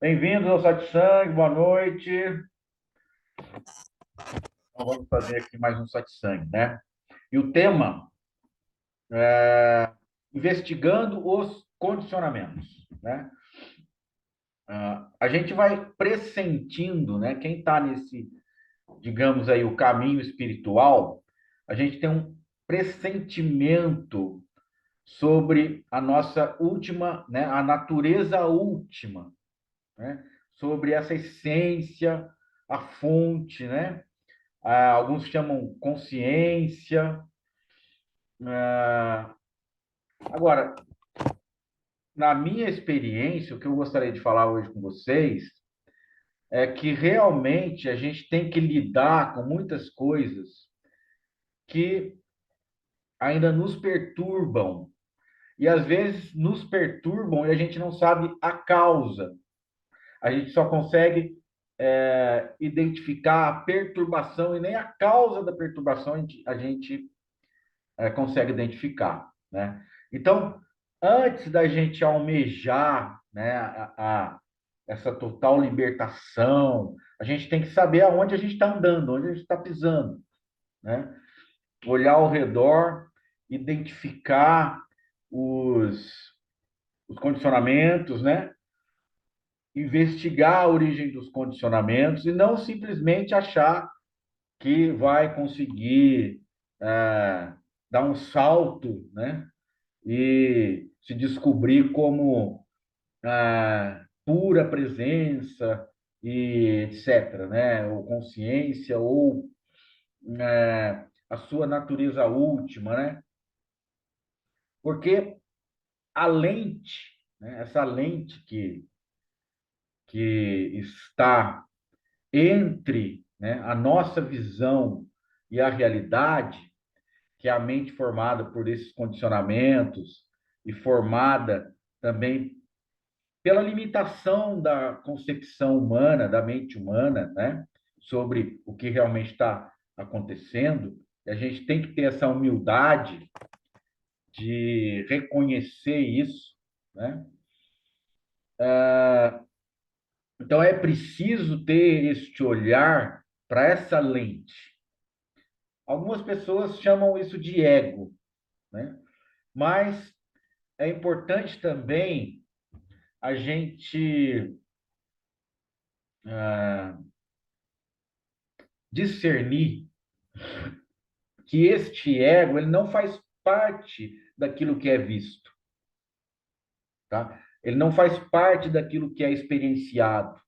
Bem-vindos ao Satsang, boa noite. Então, vamos fazer aqui mais um Satsang, né? E o tema é investigando os condicionamentos, né? A gente vai pressentindo, né? Quem está nesse, digamos aí, o caminho espiritual, a gente tem um pressentimento sobre a nossa última, né? A natureza última, né? Sobre essa essência, a fonte, né? Alguns chamam consciência. Agora, na minha experiência, o que eu gostaria de falar hoje com vocês é que realmente a gente tem que lidar com muitas coisas que ainda nos perturbam. E às vezes nos perturbam e a gente não sabe a causa. A gente só consegue identificar a perturbação e nem a causa da perturbação a gente consegue identificar, né? Então, antes da gente almejar, né, essa total libertação, a gente tem que saber aonde a gente está andando, onde a gente está pisando, né? Olhar ao redor, identificar os, os condicionamentos, né? Investigar a origem dos condicionamentos e não simplesmente achar que vai conseguir é, dar um salto, né? E se descobrir como pura presença e etc., né? Ou consciência, ou a sua natureza última, né? Porque a lente, né? Essa lente que está entre, né, a nossa visão e a realidade, que é a mente formada por esses condicionamentos e formada também pela limitação da concepção humana, da mente humana, né, sobre o que realmente está acontecendo, e a gente tem que ter essa humildade de reconhecer isso, né? Então é preciso ter este olhar para essa lente. Algumas pessoas chamam isso de ego, né? Mas é importante também a gente ah, discernir que este ego ele não faz parte daquilo que é visto, tá? Ele não faz parte daquilo que é experienciado.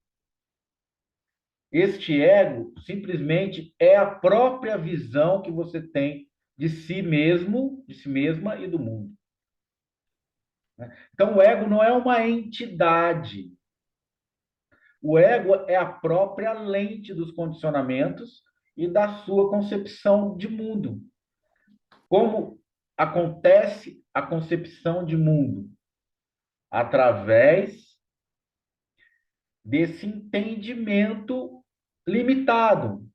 Este ego simplesmente é a própria visão que você tem de si mesmo, de si mesma e do mundo, né? Então, o ego não é uma entidade. O ego é a própria lente dos condicionamentos e da sua concepção de mundo. Como acontece a concepção de mundo? Através desse entendimento limitado.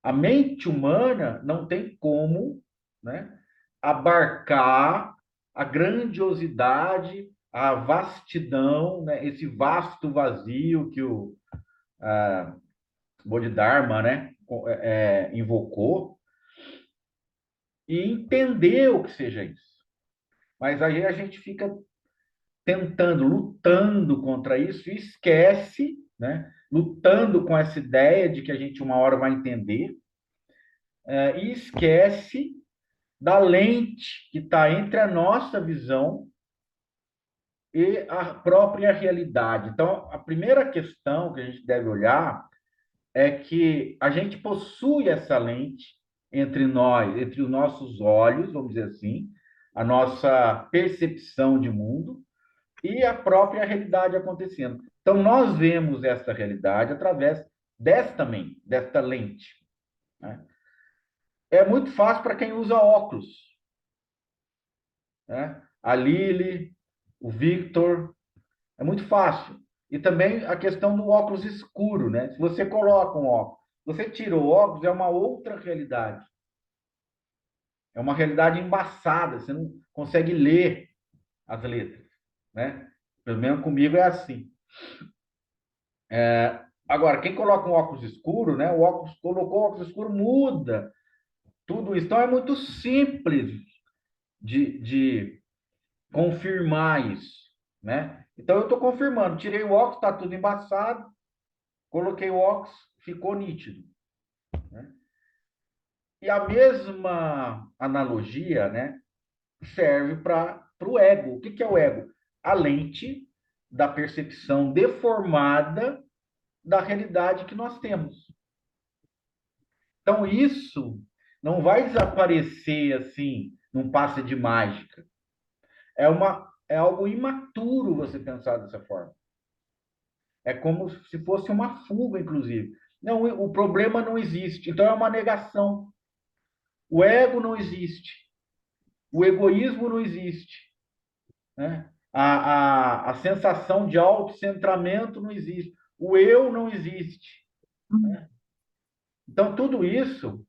A mente humana não tem como, né, abarcar a grandiosidade, a vastidão, né, esse vasto vazio que o Bodhidharma, né, invocou, e entender o que seja isso. Mas aí a gente fica tentando, lutando contra isso e esquece, né? Lutando com essa ideia de que a gente uma hora vai entender, e esquece da lente que está entre a nossa visão e a própria realidade. Então, a primeira questão que a gente deve olhar é que a gente possui essa lente entre nós, entre os nossos olhos, vamos dizer assim, a nossa percepção de mundo e a própria realidade acontecendo. Então, nós vemos essa realidade através desta lente, né? É muito fácil para quem usa óculos, né? A Lili, o Victor, é muito fácil. E também a questão do óculos escuro, né? Se você coloca um óculos, você tira o óculos, é uma outra realidade. É uma realidade embaçada, você não consegue ler as letras, né? Pelo menos comigo é assim. Agora, quem coloca um óculos escuro, né? O óculos, colocou o óculos escuro, muda tudo isso. Então, é muito simples de confirmar isso, né? Então, eu estou confirmando. Tirei o óculos, está tudo embaçado. Coloquei o óculos, ficou nítido, né? E a mesma analogia, né, serve para o ego. O que, que é o ego? A lente da percepção deformada da realidade que nós temos. Então, isso não vai desaparecer assim, num passe de mágica. É algo imaturo você pensar dessa forma. É como se fosse uma fuga, inclusive. Não, o problema não existe. Então, é uma negação. O ego não existe. O egoísmo não existe. Né? A sensação de autocentramento não existe. O eu não existe. Né? Então, tudo isso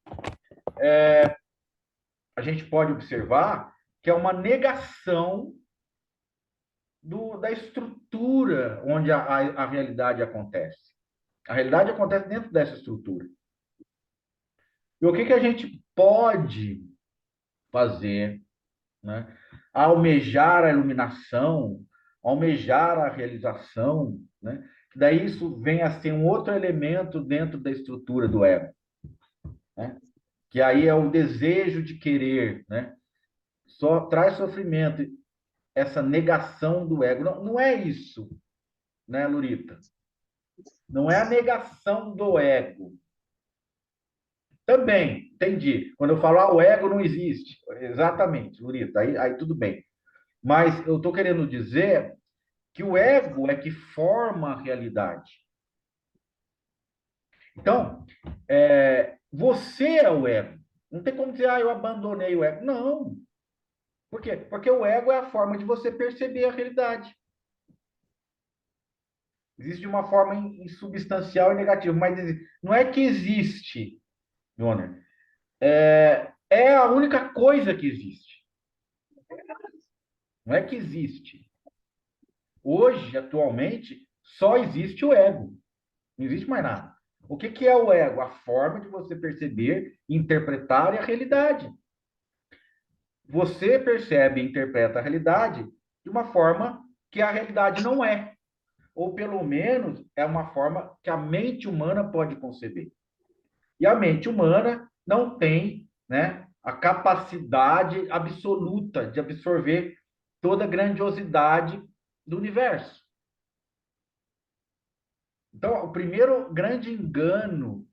a gente pode observar que é uma negação da estrutura onde a realidade acontece. A realidade acontece dentro dessa estrutura. E o que, que a gente pode fazer, né? Almejar a iluminação, almejar a realização, né? Daí isso vem a ser um outro elemento dentro da estrutura do ego, né? Que aí é o desejo de querer, né? Só traz sofrimento, essa negação do ego. Não, não é isso, né, Lurita? Não é a negação do ego. Também, entendi. Quando eu falo, o ego não existe. Exatamente, Lurita, aí tudo bem. Mas eu estou querendo dizer que o ego é que forma a realidade. Então, você é o ego. Não tem como dizer, eu abandonei o ego. Não. Por quê? Porque o ego é a forma de você perceber a realidade. Existe de uma forma insubstancial e negativa, mas não é que existe, Joner. É a única coisa que existe. Não é que existe. Hoje, atualmente, só existe o ego. Não existe mais nada. O que, que é o ego? A forma de você perceber, interpretar a realidade. Você percebe e interpreta a realidade de uma forma que a realidade não é. Ou pelo menos é uma forma que a mente humana pode conceber. E a mente humana não tem, né, a capacidade absoluta de absorver toda a grandiosidade do universo. Então, o primeiro grande engano,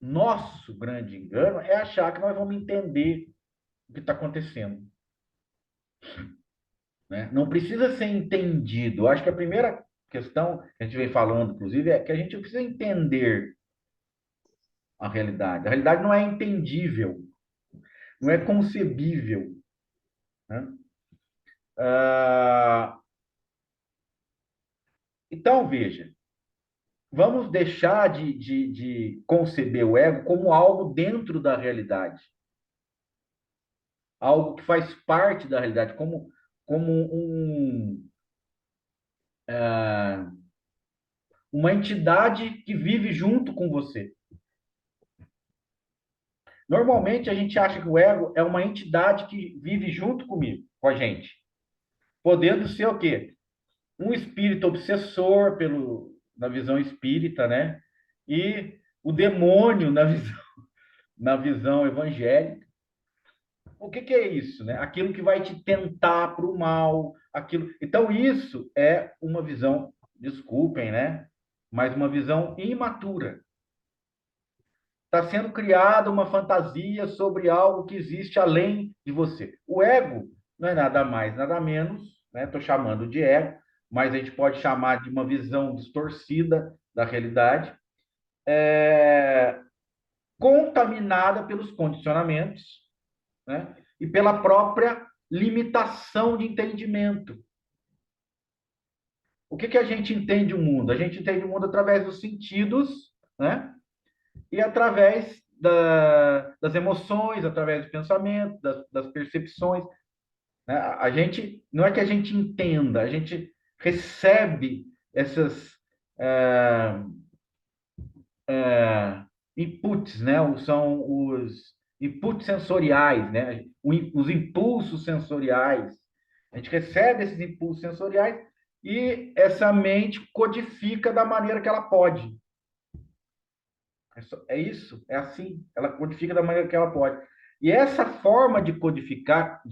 nosso grande engano, é achar que nós vamos entender o que está acontecendo. Né? Não precisa ser entendido. Eu acho que a primeira questão que a gente vem falando, inclusive, é que a gente precisa entender a realidade. A realidade não é entendível, não é concebível. Né? Ah, então, veja, vamos deixar de conceber o ego como algo dentro da realidade, algo que faz parte da realidade, como uma entidade que vive junto com você. Normalmente a gente acha que o ego é uma entidade que vive junto comigo, com a gente, podendo ser o quê? Um espírito obsessor na visão espírita, né? E o demônio na visão evangélica. O que, que é isso, né? Aquilo que vai te tentar para o mal, aquilo. Então isso é uma visão, desculpem, né? Mas uma visão imatura. Está sendo criada uma fantasia sobre algo que existe além de você. O ego não é nada mais, nada menos, né? Estou chamando de ego, mas a gente pode chamar de uma visão distorcida da realidade, contaminada pelos condicionamentos, né? E pela própria limitação de entendimento. O que, que a gente entende o mundo? A gente entende o mundo através dos sentidos, né? E através das emoções, através do pensamento, das percepções. Né? A gente não é que a gente entenda, a gente recebe essas é, inputs, né? São os inputs sensoriais, né? Os impulsos sensoriais. A gente recebe esses impulsos sensoriais e essa mente codifica da maneira que ela pode. É isso, é assim. Ela codifica da maneira que ela pode. E essa forma de codificar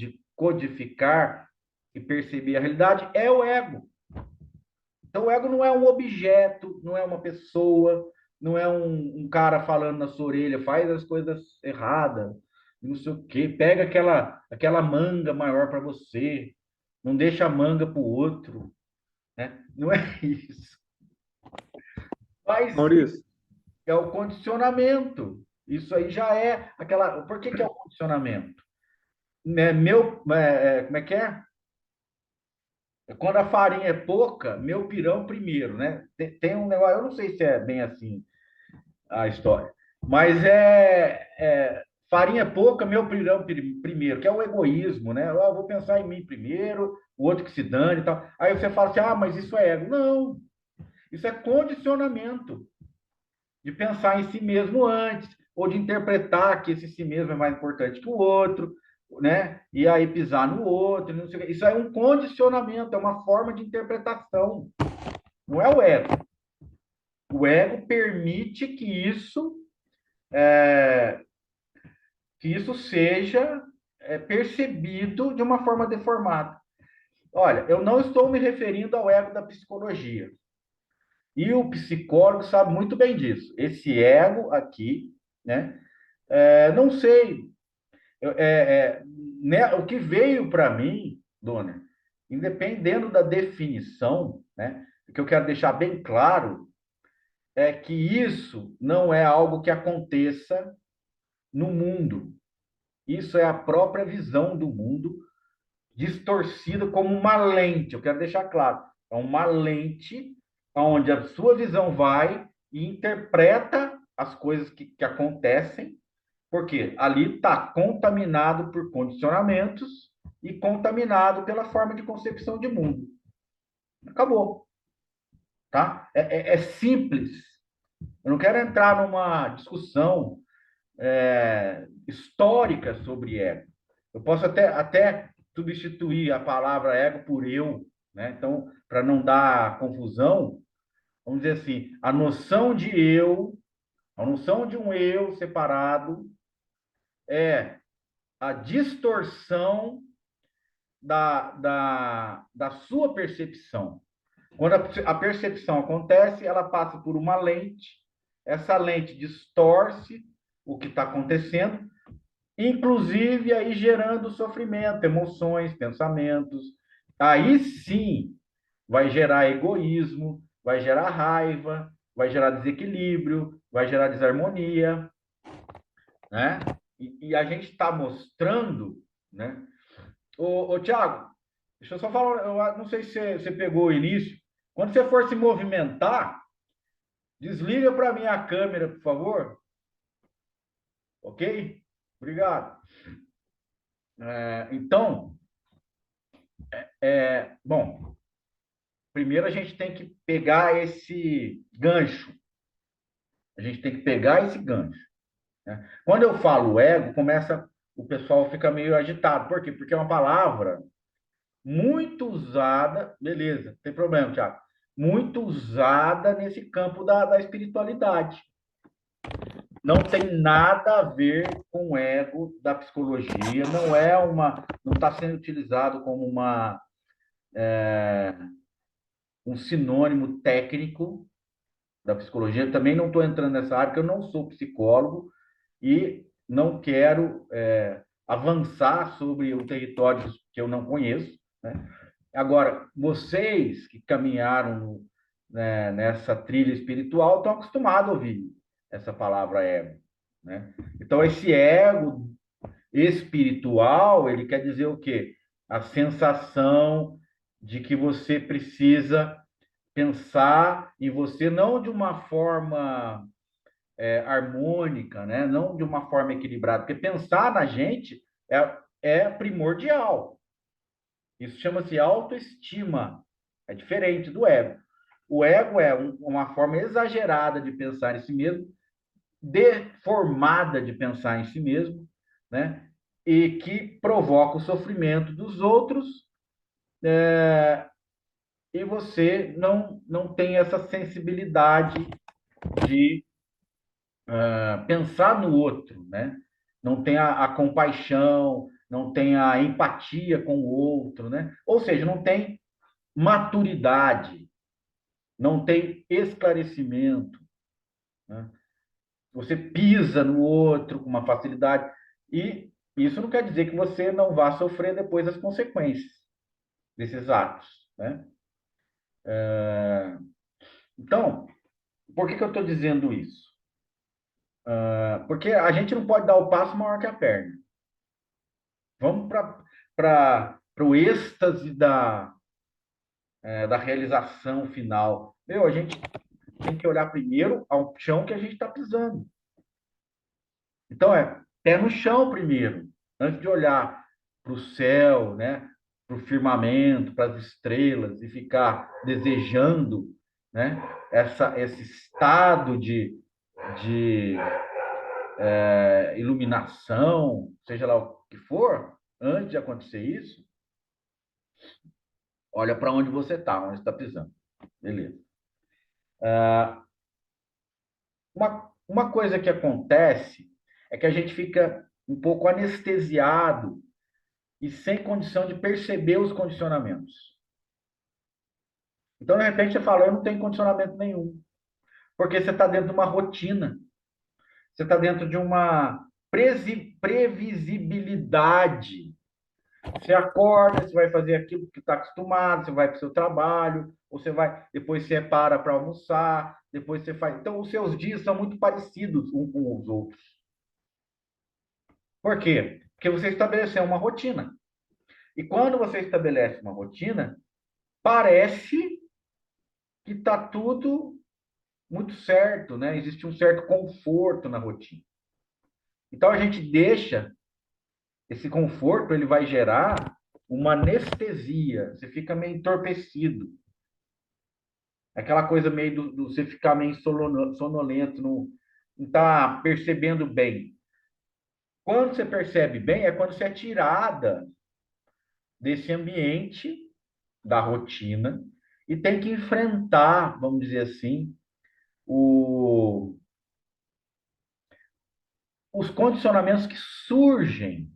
e perceber a realidade é o ego. Então, o ego não é um objeto, não é uma pessoa, não é um cara falando na sua orelha, faz as coisas erradas, não sei o quê, pega aquela manga maior para você, não deixa a manga para o outro, né? Não é isso. Mas Maurício, é o condicionamento. Isso aí já é aquela. Por que que é o condicionamento? Como é que é? Quando a farinha é pouca, meu pirão primeiro, né? Tem um negócio, eu não sei se é bem assim a história. Mas farinha pouca, meu pirão primeiro, que é o egoísmo, né? Eu vou pensar em mim primeiro, o outro que se dane e tal. Aí você fala assim, mas isso é ego. Não, isso é condicionamento de pensar em si mesmo antes, ou de interpretar que esse si mesmo é mais importante que o outro, né? E aí pisar no outro, não sei o quê. Isso é um condicionamento, é uma forma de interpretação, não é o ego. O ego permite que isso seja percebido de uma forma deformada. Olha, eu não estou me referindo ao ego da psicologia. E o psicólogo sabe muito bem disso. Esse ego aqui, né? Não sei. Né, o que veio para mim, Dona, independendo da definição, né? O que eu quero deixar bem claro é que isso não é algo que aconteça no mundo. Isso é a própria visão do mundo distorcida como uma lente. Eu quero deixar claro, é uma lente onde a sua visão vai e interpreta as coisas que acontecem, porque ali está contaminado por condicionamentos e contaminado pela forma de concepção de mundo. Acabou, tá? É simples. Eu não quero entrar numa discussão histórica sobre ego. Eu posso até substituir a palavra ego por eu, né? Então, para não dar confusão, vamos dizer assim, a noção de um eu separado é a distorção da sua percepção. Quando a percepção acontece, ela passa por uma lente, essa lente distorce o que está acontecendo, inclusive aí gerando sofrimento, emoções, pensamentos. Aí sim vai gerar egoísmo, vai gerar raiva, vai gerar desequilíbrio, vai gerar desarmonia, né? E a gente está mostrando, né? Tiago, deixa eu só falar, eu não sei se você pegou o início. Quando você for se movimentar, desliga para mim a câmera, por favor. Ok? Obrigado. Então, bom, primeiro a gente tem que pegar esse gancho. A gente tem que pegar esse gancho, né? Quando eu falo ego, o pessoal fica meio agitado. Por quê? Porque é uma palavra muito usada, beleza, não tem problema, Tiago, muito usada nesse campo da espiritualidade. Não tem nada a ver com o ego da psicologia, não está sendo utilizado como um sinônimo técnico da psicologia. Também não estou entrando nessa área, porque eu não sou psicólogo e não quero avançar sobre o território que eu não conheço, né? Agora, vocês que caminharam né, nessa trilha espiritual estão acostumados a ouvir essa palavra ego, né? Então, esse ego espiritual, ele quer dizer o quê? A sensação de que você precisa pensar em você não de uma forma harmônica, né? Não de uma forma equilibrada, porque pensar na gente é primordial. Isso chama-se autoestima. É diferente do ego. O ego é uma forma exagerada de pensar em si mesmo, deformada de pensar em si mesmo, né? E que provoca o sofrimento dos outros, e você não tem essa sensibilidade de pensar no outro, né? Não tem a compaixão, não tem a empatia com o outro, né? Ou seja, não tem maturidade, não tem esclarecimento, né? Você pisa no outro com uma facilidade, e isso não quer dizer que você não vá sofrer depois as consequências desses atos, né? Então, por que eu estou dizendo isso? Porque a gente não pode dar o passo maior que a perna. Vamos para o êxtase da realização final. Meu, a gente tem que olhar primeiro ao chão que a gente está pisando. Então, pé no chão primeiro, antes de olhar para o céu, né? Para o firmamento, para as estrelas, e ficar desejando, né? Esse estado de iluminação, seja lá o que for, antes de acontecer isso, olha para onde você está, onde está pisando. Beleza. Uma coisa que acontece é que a gente fica um pouco anestesiado e sem condição de perceber os condicionamentos. Então, de repente, você fala, eu não tenho condicionamento nenhum, porque você está dentro de uma rotina, você está dentro de uma previsibilidade. Você acorda, você vai fazer aquilo que está acostumado, você vai para o seu trabalho, ou você vai, depois você para almoçar, depois você faz. Então, os seus dias são muito parecidos uns com os outros. Por quê? Porque você estabeleceu uma rotina. E quando você estabelece uma rotina, parece que está tudo muito certo, né? Existe um certo conforto na rotina. Então, a gente deixa esse conforto, ele vai gerar uma anestesia. Você fica meio entorpecido. Aquela coisa meio do você ficar meio sonolento, não está percebendo bem. Quando você percebe bem, é quando você é tirada desse ambiente, da rotina, e tem que enfrentar, vamos dizer assim, o, os condicionamentos que surgem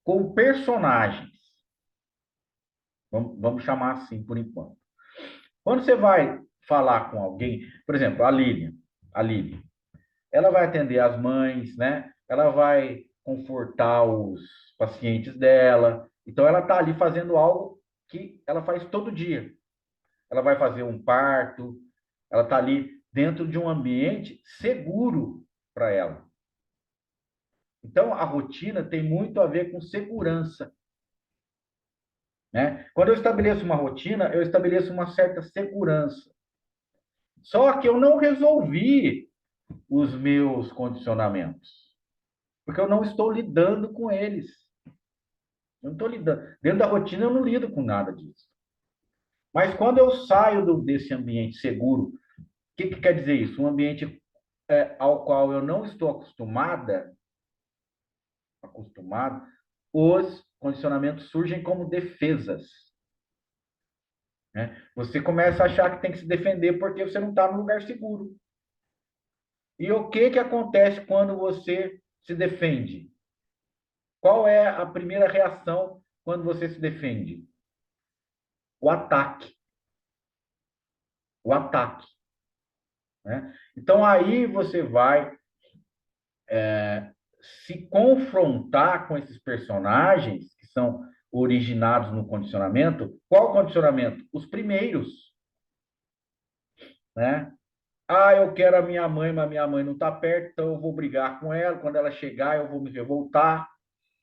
com personagens. Vamos chamar assim por enquanto. Quando você vai falar com alguém, por exemplo, a Lilian, ela vai atender as mães, né? Ela vai confortar os pacientes dela. Então, ela está ali fazendo algo que ela faz todo dia. Ela vai fazer um parto, ela está ali dentro de um ambiente seguro para ela. Então, a rotina tem muito a ver com segurança, né? Quando eu estabeleço uma rotina, eu estabeleço uma certa segurança. Só que eu não resolvi os meus condicionamentos, porque eu não estou lidando com eles. Eu não estou lidando. Dentro da rotina, eu não lido com nada disso. Mas quando eu saio desse ambiente seguro, o que quer dizer isso? Um ambiente ao qual eu não estou acostumado, os condicionamentos surgem como defesas, né? Você começa a achar que tem que se defender porque você não está no lugar seguro. E o que acontece quando você se defende? Qual é a primeira reação quando você se defende? O ataque. O ataque, né? Então, aí você vai se confrontar com esses personagens que são originados no condicionamento. Qual condicionamento? Os primeiros, né? Ah, eu quero a minha mãe, mas minha mãe não está perto, então eu vou brigar com ela. Quando ela chegar, eu vou me revoltar,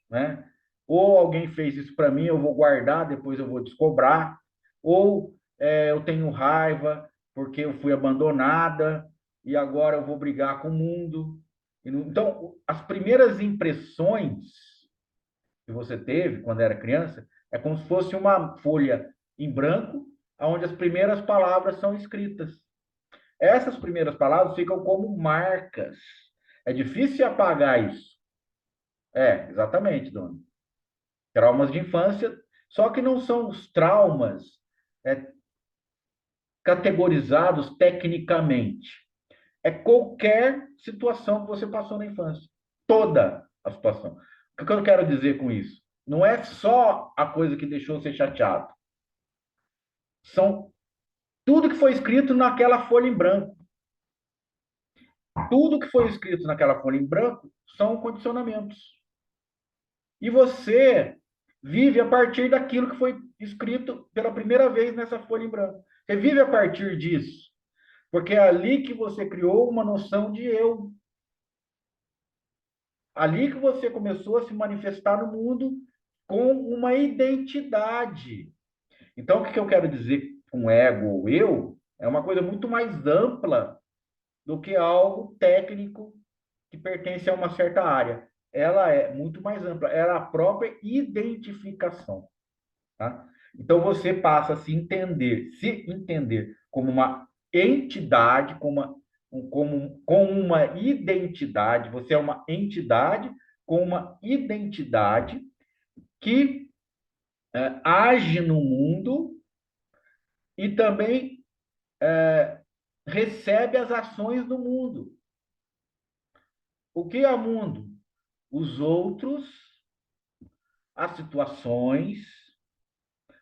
né? Ou alguém fez isso para mim, eu vou guardar, depois eu vou descobrar. Ou eu tenho raiva porque eu fui abandonada e agora eu vou brigar com o mundo. Então, as primeiras impressões que você teve quando era criança é como se fosse uma folha em branco onde as primeiras palavras são escritas. Essas primeiras palavras ficam como marcas. É difícil apagar isso. É, exatamente, dona. Traumas de infância, só que não são os traumas é, categorizados tecnicamente. É qualquer situação que você passou na infância. Toda a situação. O que eu quero dizer com isso? Não é só a coisa que deixou você chateado. São tudo que foi escrito naquela folha em branco. Tudo que foi escrito naquela folha em branco são condicionamentos. E você vive a partir daquilo que foi escrito pela primeira vez nessa folha em branco. Você vive a partir disso. Porque é ali que você criou uma noção de eu. Ali que você começou a se manifestar no mundo com uma identidade. Então, o que eu quero dizer com ego ou eu é uma coisa muito mais ampla do que algo técnico que pertence a uma certa área. Ela é muito mais ampla, ela é a própria identificação. Tá? Então, você passa a se entender como uma entidade, com uma identidade. Você é uma entidade com uma identidade que age no mundo e também recebe as ações do mundo. O que é o mundo? Os outros, as situações,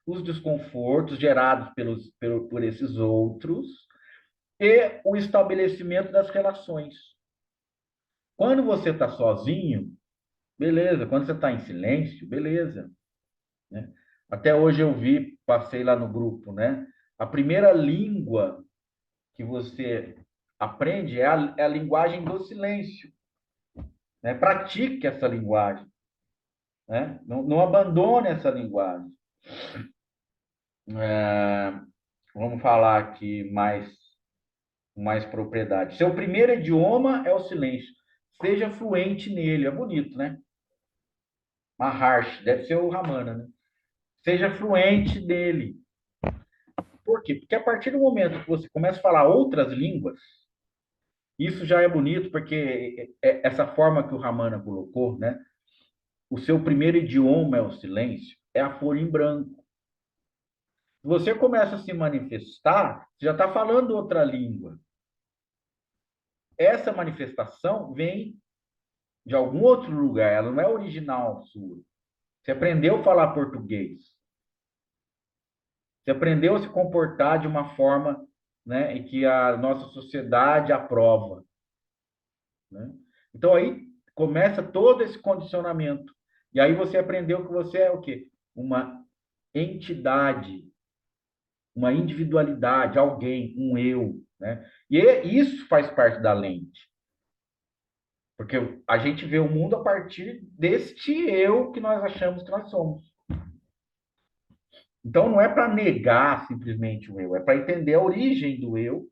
os desconfortos gerados por esses outros e o estabelecimento das relações. Quando você está sozinho, beleza. Quando você está em silêncio, beleza. Né? Até hoje eu vi, passei lá no grupo, né? A primeira língua que você aprende é a linguagem do silêncio. Né? Pratique essa linguagem. Né? Não abandone essa linguagem. É, vamos falar aqui mais propriedade. Seu primeiro idioma é o silêncio. Seja fluente nele. É bonito, né? Maharshi, deve ser o Ramana, né? Seja fluente nele. Por quê? Porque a partir do momento que você começa a falar outras línguas, isso já é bonito, porque essa forma que o Ramana colocou, né? O seu primeiro idioma é o silêncio, é a folha em branco. Se você começa a se manifestar, você já está falando outra língua. Essa manifestação vem de algum outro lugar, ela não é original sua. Você aprendeu a falar português. Você aprendeu a se comportar de uma forma, né, em que a nossa sociedade aprova. Né? Então aí começa todo esse condicionamento. E aí você aprendeu que você é o quê? Uma entidade, uma individualidade, alguém, um eu, né? E isso faz parte da lente. Porque a gente vê o mundo a partir deste eu que nós achamos que nós somos. Então não é para negar simplesmente o eu, é para entender a origem do eu,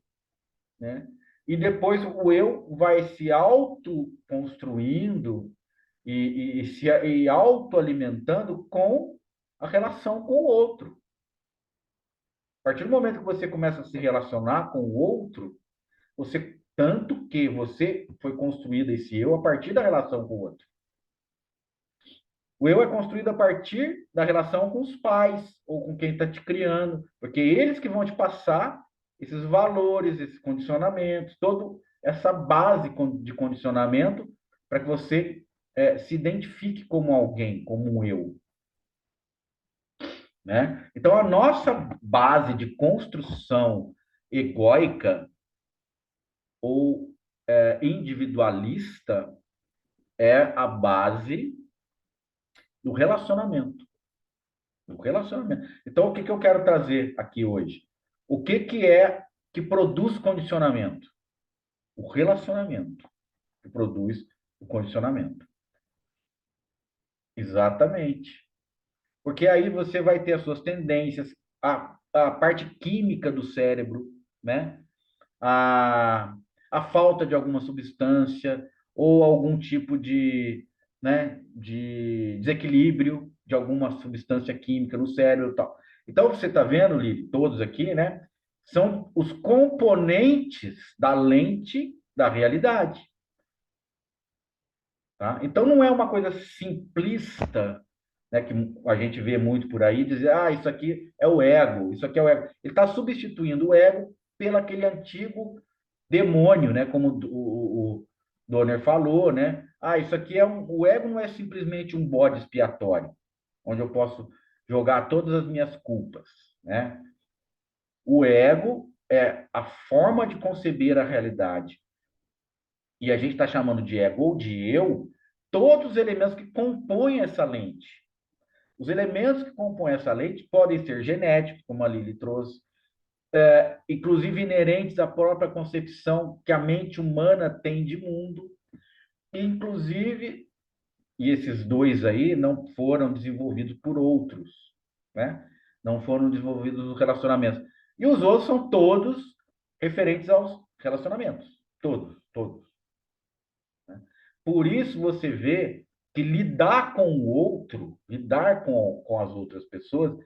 né? E depois o eu vai se autoconstruindo e autoalimentando com a relação com o outro. A partir do momento que você começa a se relacionar com o outro, tanto que você foi construído esse eu a partir da relação com o outro. O eu é construído a partir da relação com os pais ou com quem está te criando, porque eles que vão te passar esses valores, esses condicionamentos, toda essa base de condicionamento para que você se identifique como alguém, como um eu. Né? Então, a nossa base de construção egóica ou individualista é a base do relacionamento. Do relacionamento. Então, o que eu quero trazer aqui hoje? O que é que produz condicionamento? O relacionamento que produz o condicionamento. Exatamente. Porque aí você vai ter as suas tendências, a parte química do cérebro, né? a, a falta de alguma substância ou algum tipo de desequilíbrio de alguma substância química no cérebro e tal. Então, você está vendo, Lili, todos aqui, né? São os componentes da lente da realidade. Tá? Então, não é uma coisa simplista, né, que a gente vê muito por aí, dizer, ah, isso aqui é o ego, isso aqui é o ego. Ele está substituindo o ego pelo aquele antigo demônio, né, como o Donner falou, né? Ah, isso aqui é o ego não é simplesmente um bode expiatório, onde eu posso jogar todas as minhas culpas, né? O ego é a forma de conceber a realidade, e a gente está chamando de ego ou de eu, todos os elementos que compõem essa lente. Os elementos que compõem essa lente podem ser genéticos, como a Lili trouxe, inclusive inerentes à própria concepção que a mente humana tem de mundo, inclusive, e esses dois aí não foram desenvolvidos por outros, né? Não foram desenvolvidos nos relacionamentos. E os outros são todos referentes aos relacionamentos. Todos, todos. Por isso você vê que lidar com o outro, lidar com as outras pessoas,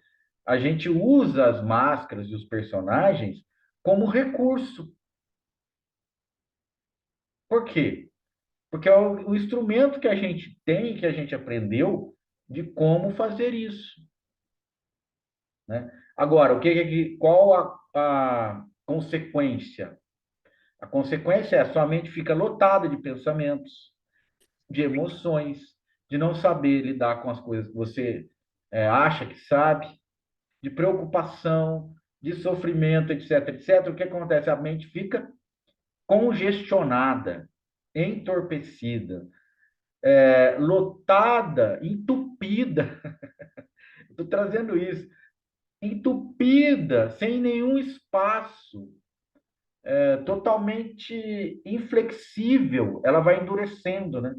a gente usa as máscaras e os personagens como recurso. Por quê? Porque é o instrumento que a gente tem, que a gente aprendeu de como fazer isso, né? Agora, qual a consequência? A consequência é a sua mente fica lotada de pensamentos, de emoções, de não saber lidar com as coisas que você acha que sabe, de preocupação, de sofrimento, etc, etc. O que acontece? A mente fica congestionada, entorpecida, lotada, entupida. Estou trazendo isso. Entupida, sem nenhum espaço, totalmente inflexível. Ela vai endurecendo, né?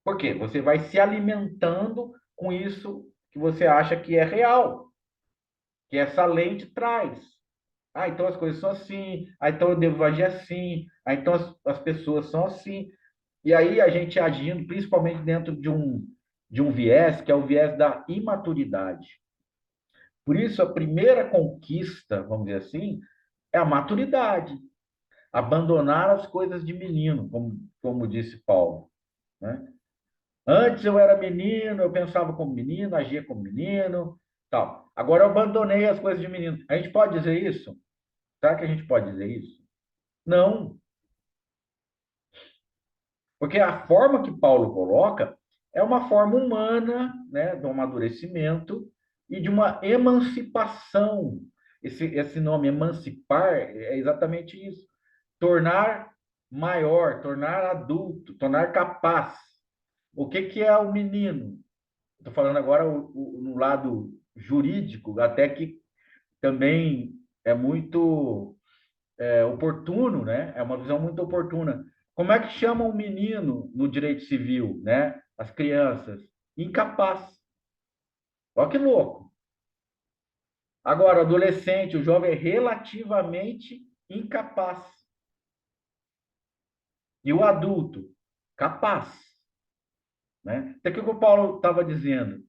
Por quê? Você vai se alimentando com isso que você acha que é real, que essa lente traz. Ah, então as coisas são assim, ah, então eu devo agir assim, ah, então as pessoas são assim. E aí a gente agindo, principalmente dentro de um viés, que é o viés da imaturidade. Por isso, a primeira conquista, vamos dizer assim, é a maturidade. Abandonar as coisas de menino, como disse Paulo, né? Antes eu era menino, eu pensava como menino, agia como menino, tal. Agora eu abandonei as coisas de menino. A gente pode dizer isso? Será que a gente pode dizer isso? Não, porque a forma que Paulo coloca é uma forma humana, né, do amadurecimento e de uma emancipação. Esse nome emancipar é exatamente isso. Tornar maior, tornar adulto, tornar capaz. O que que é o menino? Estou falando agora no lado jurídico, até que também é muito oportuno, né? É uma visão muito oportuna. Como é que chama um menino no direito civil, né? As crianças? Incapaz. Olha que louco. Agora, o adolescente, o jovem é relativamente incapaz. E o adulto, capaz, né? Até que o Paulo estava dizendo.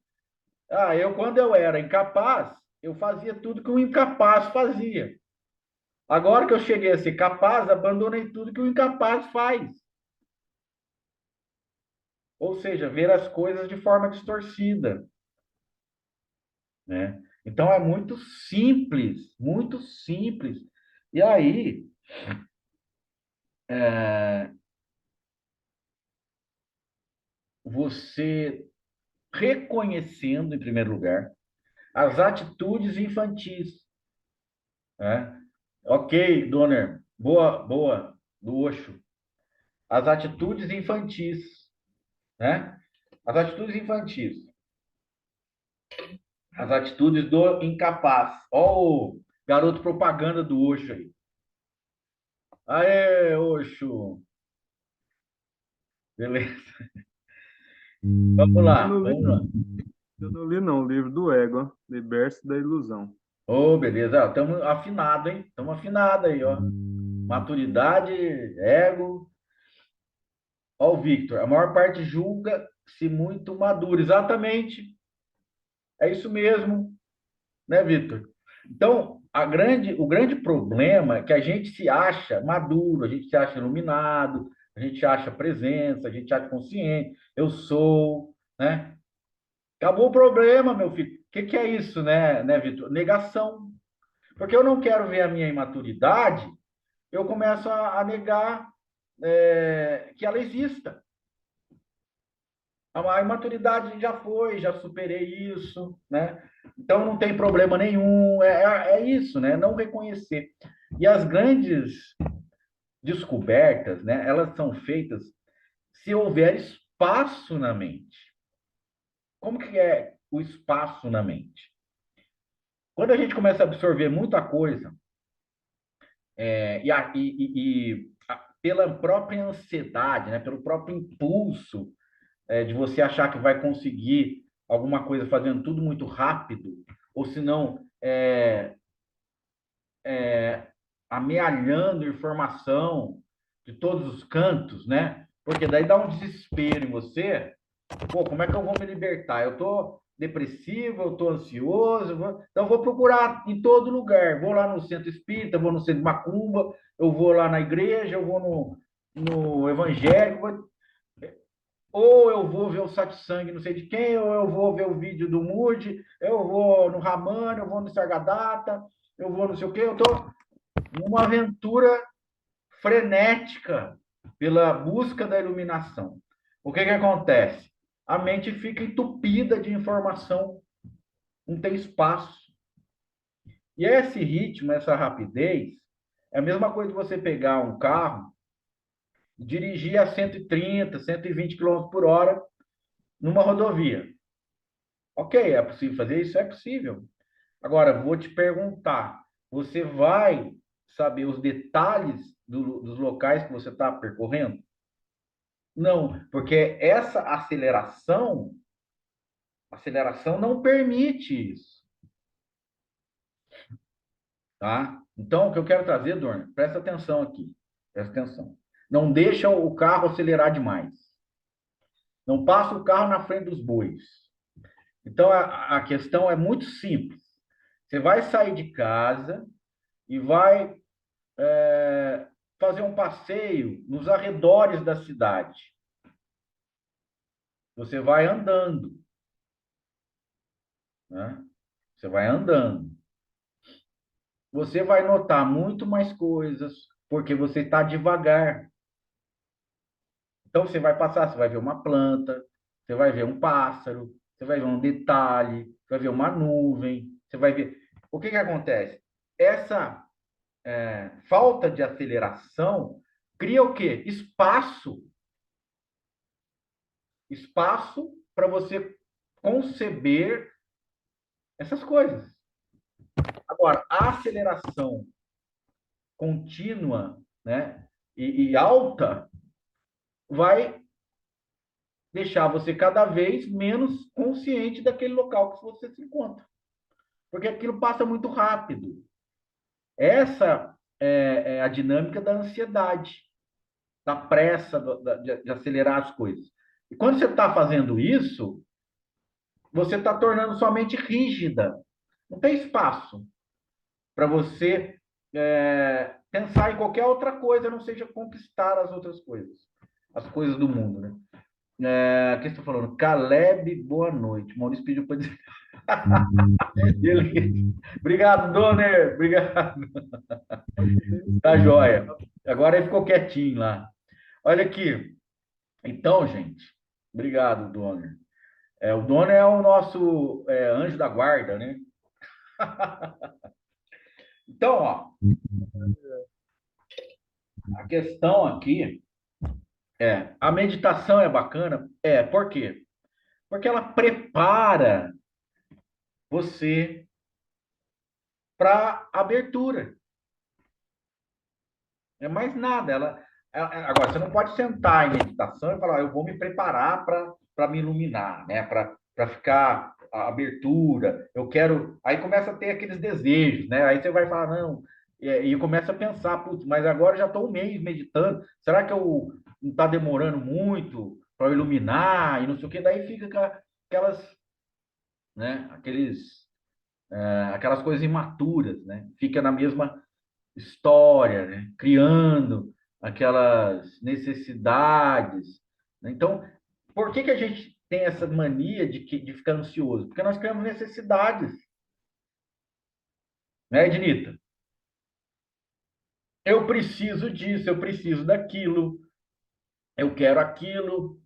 Ah, quando eu era incapaz, eu fazia tudo que um incapaz fazia. Agora que eu cheguei a ser capaz, abandonei tudo que o incapaz faz. Ou seja, ver as coisas de forma distorcida, né? Então é muito simples, muito simples. E aí, é, você reconhecendo, em primeiro lugar, as atitudes infantis, né? Ok, Donner, boa, boa, do Osho. As atitudes infantis, né? As atitudes infantis, as atitudes do incapaz. Ó o garoto propaganda do Osho aí. Aê, Osho! Beleza. Vamos Eu lá, não li, vamos lá. eu não li não, o livro do Ego, ó, Liberte-se da Ilusão. Ô, beleza. Estamos afinados, hein? Estamos afinados aí, ó. Maturidade, ego. Ó, o Victor. A maior parte julga-se muito maduro. Exatamente. É isso mesmo. né, Vitor? Então, o grande problema é que a gente se acha maduro, a gente se acha iluminado, a gente acha presença, a gente acha consciente, eu sou, né? Acabou o problema, meu filho. O que é isso, né, Vitor? Negação. Porque eu não quero ver a minha imaturidade, eu começo a negar que ela exista. A imaturidade já foi, já superei isso, né? Então não tem problema nenhum, é isso, né? Não reconhecer. E as grandes descobertas, né? Elas são feitas se houver espaço na mente. Como que é o espaço na mente? Quando a gente começa a absorver muita coisa, pela própria ansiedade, né? Pelo próprio impulso de você achar que vai conseguir alguma coisa fazendo tudo muito rápido, ou se não, amealhando informação de todos os cantos, né? Porque daí dá um desespero em você. Pô, como é que eu vou me libertar? Eu tô depressivo, eu tô ansioso, então eu vou procurar em todo lugar. Vou lá no centro espírita, vou no centro de macumba, eu vou lá na igreja, eu vou no evangélico, ou eu vou ver o satsang não sei de quem, ou eu vou ver o vídeo do Moody, eu vou no Ramana, eu vou no Sargadata, eu vou não sei o quê, eu tô numa aventura frenética pela busca da iluminação. O que acontece? A mente fica entupida de informação, não tem espaço. E esse ritmo, essa rapidez, é a mesma coisa de você pegar um carro e dirigir a 130, 120 km por hora numa rodovia. Ok, é possível fazer isso? É possível. Agora, vou te perguntar: você vai saber os detalhes dos locais que você está percorrendo? Não, porque essa aceleração não permite isso, tá? Então, o que eu quero trazer, Dorna, presta atenção aqui, presta atenção. Não deixa o carro acelerar demais. Não passa o carro na frente dos bois. Então, a questão é muito simples. Você vai sair de casa e vai fazer um passeio nos arredores da cidade. Você vai andando, né? Você vai andando. Você vai notar muito mais coisas, porque você está devagar. Então, você vai passar, você vai ver uma planta, você vai ver um pássaro, você vai ver um detalhe, você vai ver uma nuvem, você vai ver. O que acontece? Essa falta de aceleração cria o quê? Espaço para você conceber essas coisas. Agora, a aceleração contínua, né, e alta vai deixar você cada vez menos consciente daquele local que você se encontra, porque aquilo passa muito rápido. Essa é a dinâmica da ansiedade, da pressa de acelerar as coisas. E quando você está fazendo isso, você está tornando sua mente rígida. Não tem espaço para você pensar em qualquer outra coisa, não seja conquistar as outras coisas, as coisas do mundo, né? O que você está falando? Caleb, boa noite. Maurício pediu para dizer. Ele... Obrigado, Donner. Obrigado. Tá joia. Agora ele ficou quietinho lá. Olha aqui. Então, gente, obrigado, Donner. O Donner é o nosso anjo da guarda, né? Então, ó, a questão aqui a meditação é bacana? Por quê? Porque ela prepara você para abertura. É mais nada. Agora, você não pode sentar em meditação e falar, eu vou me preparar para me iluminar, né? Para ficar a abertura. Eu quero. Aí começa a ter aqueles desejos, né? Aí você vai falar, não. E começa a pensar, putz, mas agora eu já estou um mês meditando. Será que eu não está demorando muito para iluminar? E não sei o que. Daí fica aquelas, né? Aqueles aquelas coisas imaturas, né? Fica na mesma história, né? Criando aquelas necessidades, né? Então, por que que a gente tem essa mania de ficar ansioso? Porque nós criamos necessidades, né, Ednita? Eu preciso disso, eu preciso daquilo, eu quero aquilo.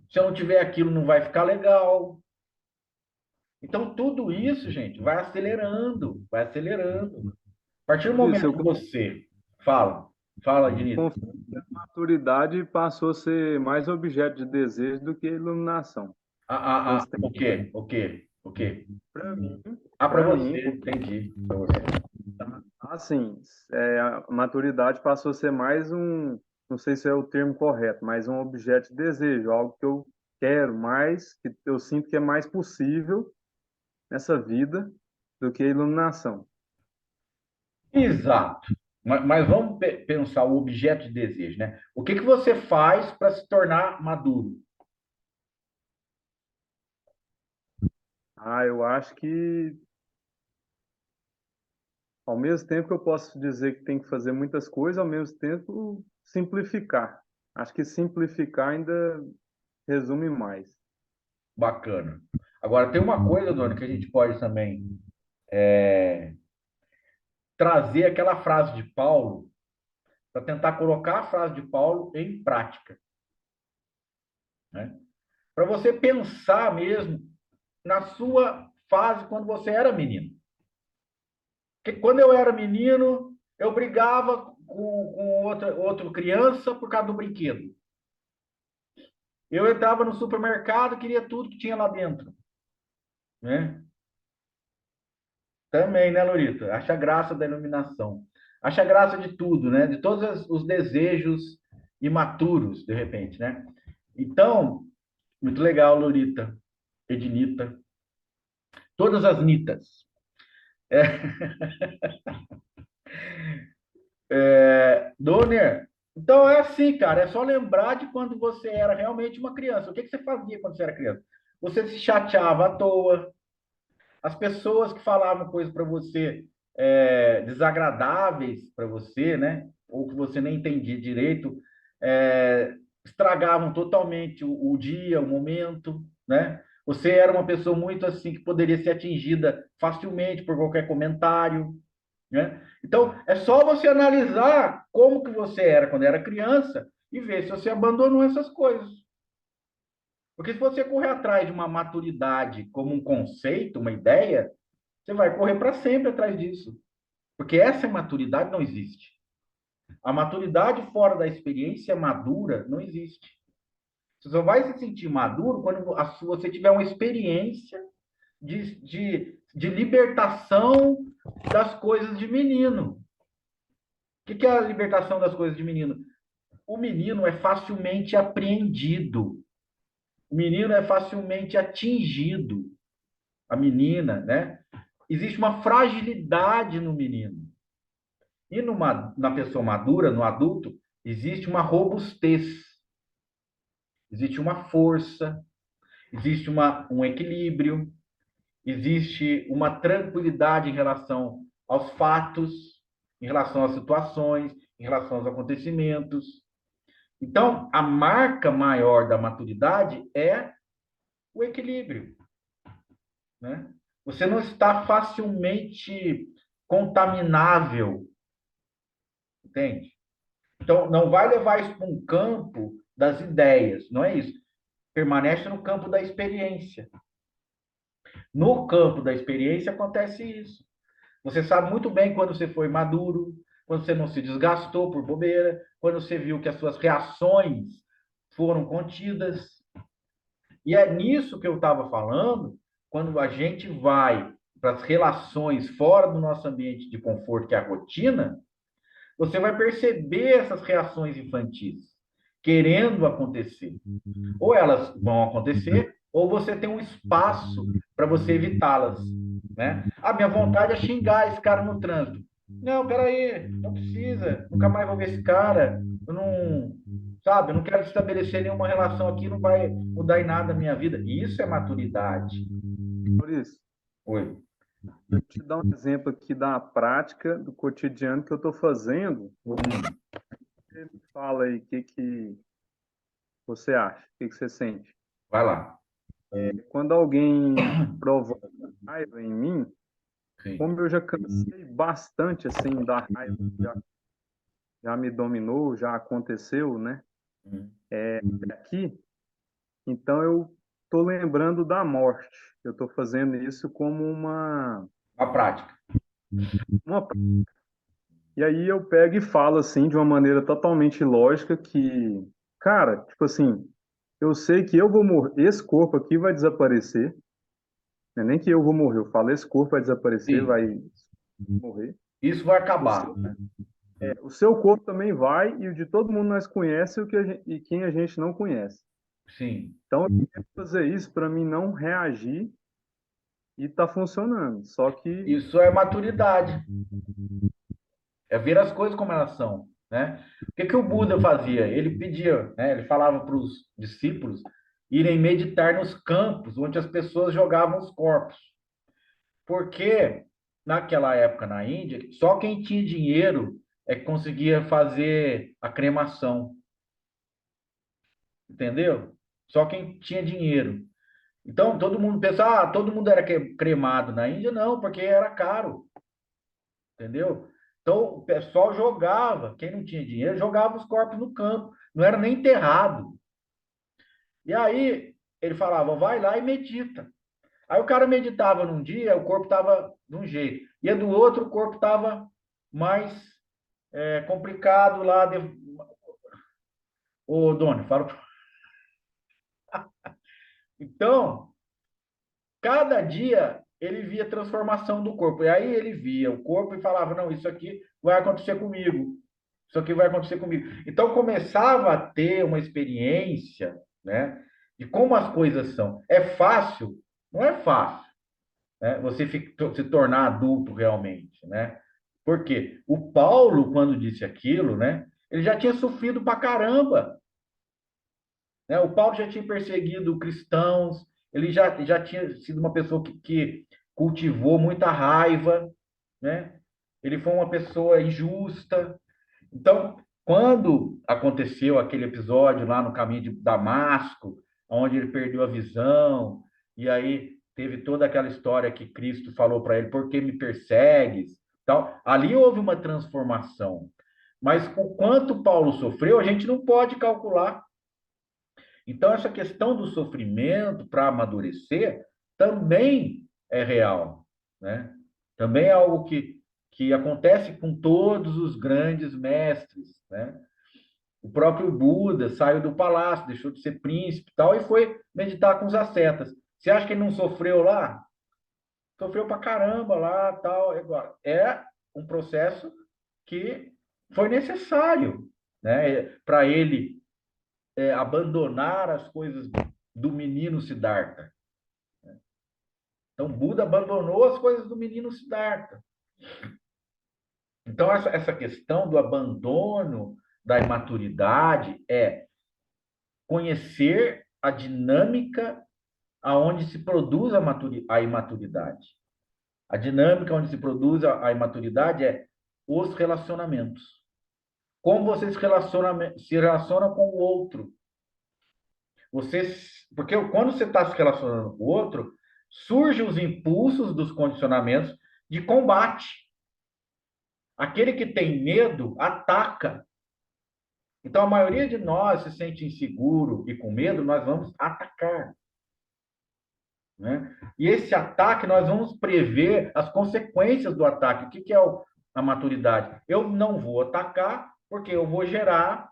Se eu não tiver aquilo, não vai ficar legal. Então, tudo isso, gente, vai acelerando, vai acelerando. A partir do Maurício, momento que você fala, fala, Ednita. confesso que a maturidade passou a ser mais objeto de desejo do que iluminação. Então, você tem, O quê? O quê? O quê? para mim, Ah, para para mim, você, entendi. Pra você. assim, a maturidade passou a ser mais um, não sei se é o termo correto, mas um objeto de desejo, algo que eu quero mais, que eu sinto que é mais possível nessa vida do que a iluminação. Exato. Mas vamos pensar o objeto de desejo, né? O que que você faz para se tornar maduro? Ah, eu acho que ao mesmo tempo que eu posso dizer que tem que fazer muitas coisas, ao mesmo tempo simplificar. Acho que simplificar ainda resume mais. Bacana. Agora, tem uma coisa, Dona, que a gente pode também trazer aquela frase de Paulo para tentar colocar a frase de Paulo em prática, né? Para você pensar mesmo na sua fase quando você era menino. Porque quando eu era menino, eu brigava com outra criança por causa do brinquedo. Eu entrava no supermercado, queria tudo que tinha lá dentro, né? Também, né, Lorita? Acha graça da iluminação. Acha graça de tudo, né? De todos os desejos imaturos, de repente, né? Então, muito legal, Lorita, Ednita, todas as Nitas. Doner, então é assim, cara, é só lembrar de quando você era realmente uma criança. O que que você fazia quando você era criança? Você se chateava à toa, as pessoas que falavam coisas para você desagradáveis para você, né? Ou que você nem entendia direito, estragavam totalmente o dia, o momento, né? Você era uma pessoa muito assim que poderia ser atingida facilmente por qualquer comentário, né? Então, é só você analisar como que você era quando era criança e ver se você abandonou essas coisas. Porque se você correr atrás de uma maturidade como um conceito, uma ideia, você vai correr para sempre atrás disso. Porque essa maturidade não existe. A maturidade fora da experiência madura não existe. Você só vai se sentir maduro quando você tiver uma experiência de libertação das coisas de menino. O que é a libertação das coisas de menino? O menino é facilmente apreendido. O menino é facilmente atingido. A menina, né? Existe uma fragilidade no menino. E na pessoa madura, no adulto, existe uma robustez, existe uma força, existe um equilíbrio, existe uma tranquilidade em relação aos fatos, em relação às situações, em relação aos acontecimentos. Então, a marca maior da maturidade é o equilíbrio, né? Você não está facilmente contaminável, entende? Então, não vai levar isso para um campo das ideias, não é isso. Permanece no campo da experiência. No campo da experiência acontece isso. Você sabe muito bem quando você foi maduro, quando você não se desgastou por bobeira, quando você viu que as suas reações foram contidas. E é nisso que eu estava falando, quando a gente vai para as relações fora do nosso ambiente de conforto, que é a rotina, você vai perceber essas reações infantis querendo acontecer. Ou elas vão acontecer, ou você tem um espaço para você evitá-las, né? A minha vontade é xingar esse cara no trânsito. Não, peraí, não precisa, nunca mais vou ver esse cara. Eu não, sabe, eu não quero estabelecer nenhuma relação aqui, não vai mudar em nada a minha vida. Isso é maturidade. Por isso, Oi. Vou te dar um exemplo aqui da prática, do cotidiano que eu estou fazendo. Hum, Fala aí, o que que você acha? O que que você sente? vai lá. Quando alguém provoca raiva em mim, Sim. como eu já cansei bastante assim da raiva, já me dominou, já aconteceu, né? Hum. Aqui, então eu estou lembrando da morte. Eu estou fazendo isso como A prática. uma. E aí eu pego e falo assim de uma maneira totalmente lógica que, cara, tipo assim, eu sei que eu vou morrer, esse corpo aqui vai desaparecer, não é nem que eu vou morrer, eu falo esse corpo vai desaparecer, Sim. vai morrer. Isso vai O acabar, seu, né? o seu corpo também vai e o de todo mundo nós conhece e, e quem a gente não conhece. Sim. Então, eu tento fazer isso para mim não reagir e tá funcionando. Só que, Isso é maturidade. É ver as coisas como elas são, né? O que que o Buda fazia? Ele pedia, né? Ele falava para os discípulos irem meditar nos campos onde as pessoas jogavam os corpos, porque naquela época na Índia, só quem tinha dinheiro é que conseguia fazer a cremação, entendeu? Só quem tinha dinheiro. Então todo mundo pensa, todo mundo era cremado na Índia, não, porque era caro. Entendeu? Então, o pessoal jogava, quem não tinha dinheiro, jogava os corpos no campo, não era nem enterrado. E aí, ele falava, vai lá e medita. Aí o cara meditava num dia, o corpo estava de um jeito, e do outro, o corpo estava mais complicado lá. Ô, Doni, fala. Então, cada dia ele via transformação do corpo. E aí ele via o corpo e falava: não, isso aqui vai acontecer comigo. Isso aqui vai acontecer comigo. Então começava a ter uma experiência, né, de como as coisas são. É fácil? Não é fácil, né? Você se tornar adulto realmente, né? Porque o Paulo, quando disse aquilo, né, ele já tinha sofrido pra caramba, né? O Paulo já tinha perseguido cristãos, ele já tinha sido uma pessoa que cultivou muita raiva, né? Ele foi uma pessoa injusta. Então, quando aconteceu aquele episódio lá no caminho de Damasco, onde ele perdeu a visão, e aí teve toda aquela história que Cristo falou para ele: por que me persegues? Tal. Ali houve uma transformação. Mas o quanto Paulo sofreu, a gente não pode calcular. Então, essa questão do sofrimento para amadurecer também é real, né? Também é algo que acontece com todos os grandes mestres, né? O próprio Buda saiu do palácio, deixou de ser príncipe e tal, e foi meditar com os ascetas. Você acha que ele não sofreu lá? Sofreu pra caramba lá, tal. Agora, é um processo que foi necessário, né? Para ele abandonar as coisas do menino Siddhartha. Então, Buda abandonou as coisas do menino Siddhartha. Então, essa questão do abandono da imaturidade é conhecer a dinâmica aonde se produz a imaturidade. A dinâmica onde se produz a imaturidade é os relacionamentos. Como você se relaciona com o outro. Você, porque quando você está se relacionando com o outro, surgem os impulsos dos condicionamentos de combate. Aquele que tem medo ataca. Então, a maioria de nós se sente inseguro e com medo, nós vamos atacar. Né? E esse ataque, nós vamos prever as consequências do ataque. O que é a maturidade? Eu não vou atacar, porque eu vou gerar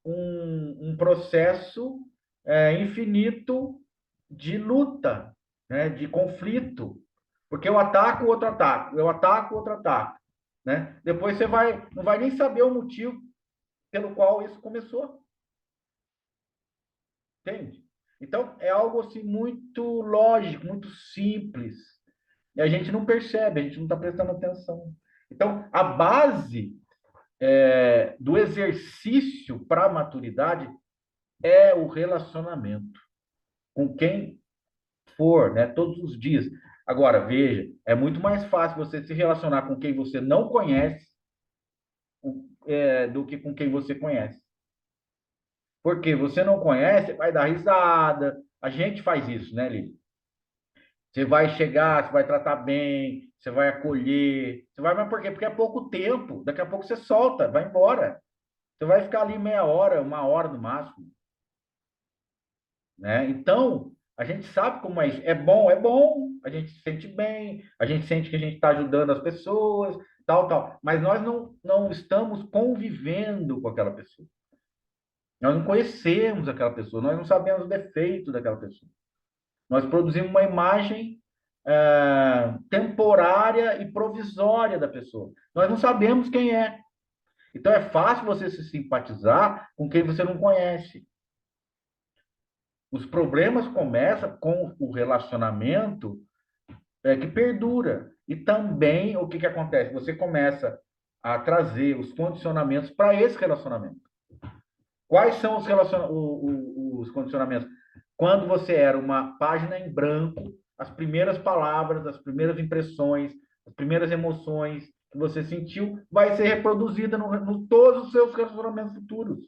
um processo infinito de luta, né? De conflito. Porque eu ataco, o outro ataca, eu ataco, o outro ataca. Né? Depois você não vai nem saber o motivo pelo qual isso começou. Entende? Então, é algo assim muito lógico, muito simples. E a gente não percebe, a gente não está prestando atenção. Então, a base do exercício para a maturidade é o relacionamento com quem for, né? Todos os dias. Agora, veja, é muito mais fácil você se relacionar com quem você não conhece, do que com quem você conhece. Porque você não conhece, vai dar risada. A gente faz isso, né, Lili? Você vai chegar, você vai tratar bem, você vai acolher. Você vai, mas por quê? Porque é pouco tempo. Daqui a pouco você solta, vai embora. Você vai ficar ali meia hora, uma hora no máximo, né? Então, a gente sabe como é isso. É bom, a gente se sente bem, a gente sente que a gente está ajudando as pessoas, tal, tal. Mas nós não estamos convivendo com aquela pessoa. Nós não conhecemos aquela pessoa, nós não sabemos o defeito daquela pessoa. Nós produzimos uma imagem temporária e provisória da pessoa. Nós não sabemos quem é. Então é fácil você se simpatizar com quem você não conhece. Os problemas começam com o relacionamento que perdura. E também o que, que acontece? Você começa a trazer os condicionamentos para esse relacionamento. Quais são os condicionamentos? Quando você era uma página em branco, as primeiras palavras, as primeiras impressões, as primeiras emoções que você sentiu, vai ser reproduzida no todos os seus relacionamentos futuros.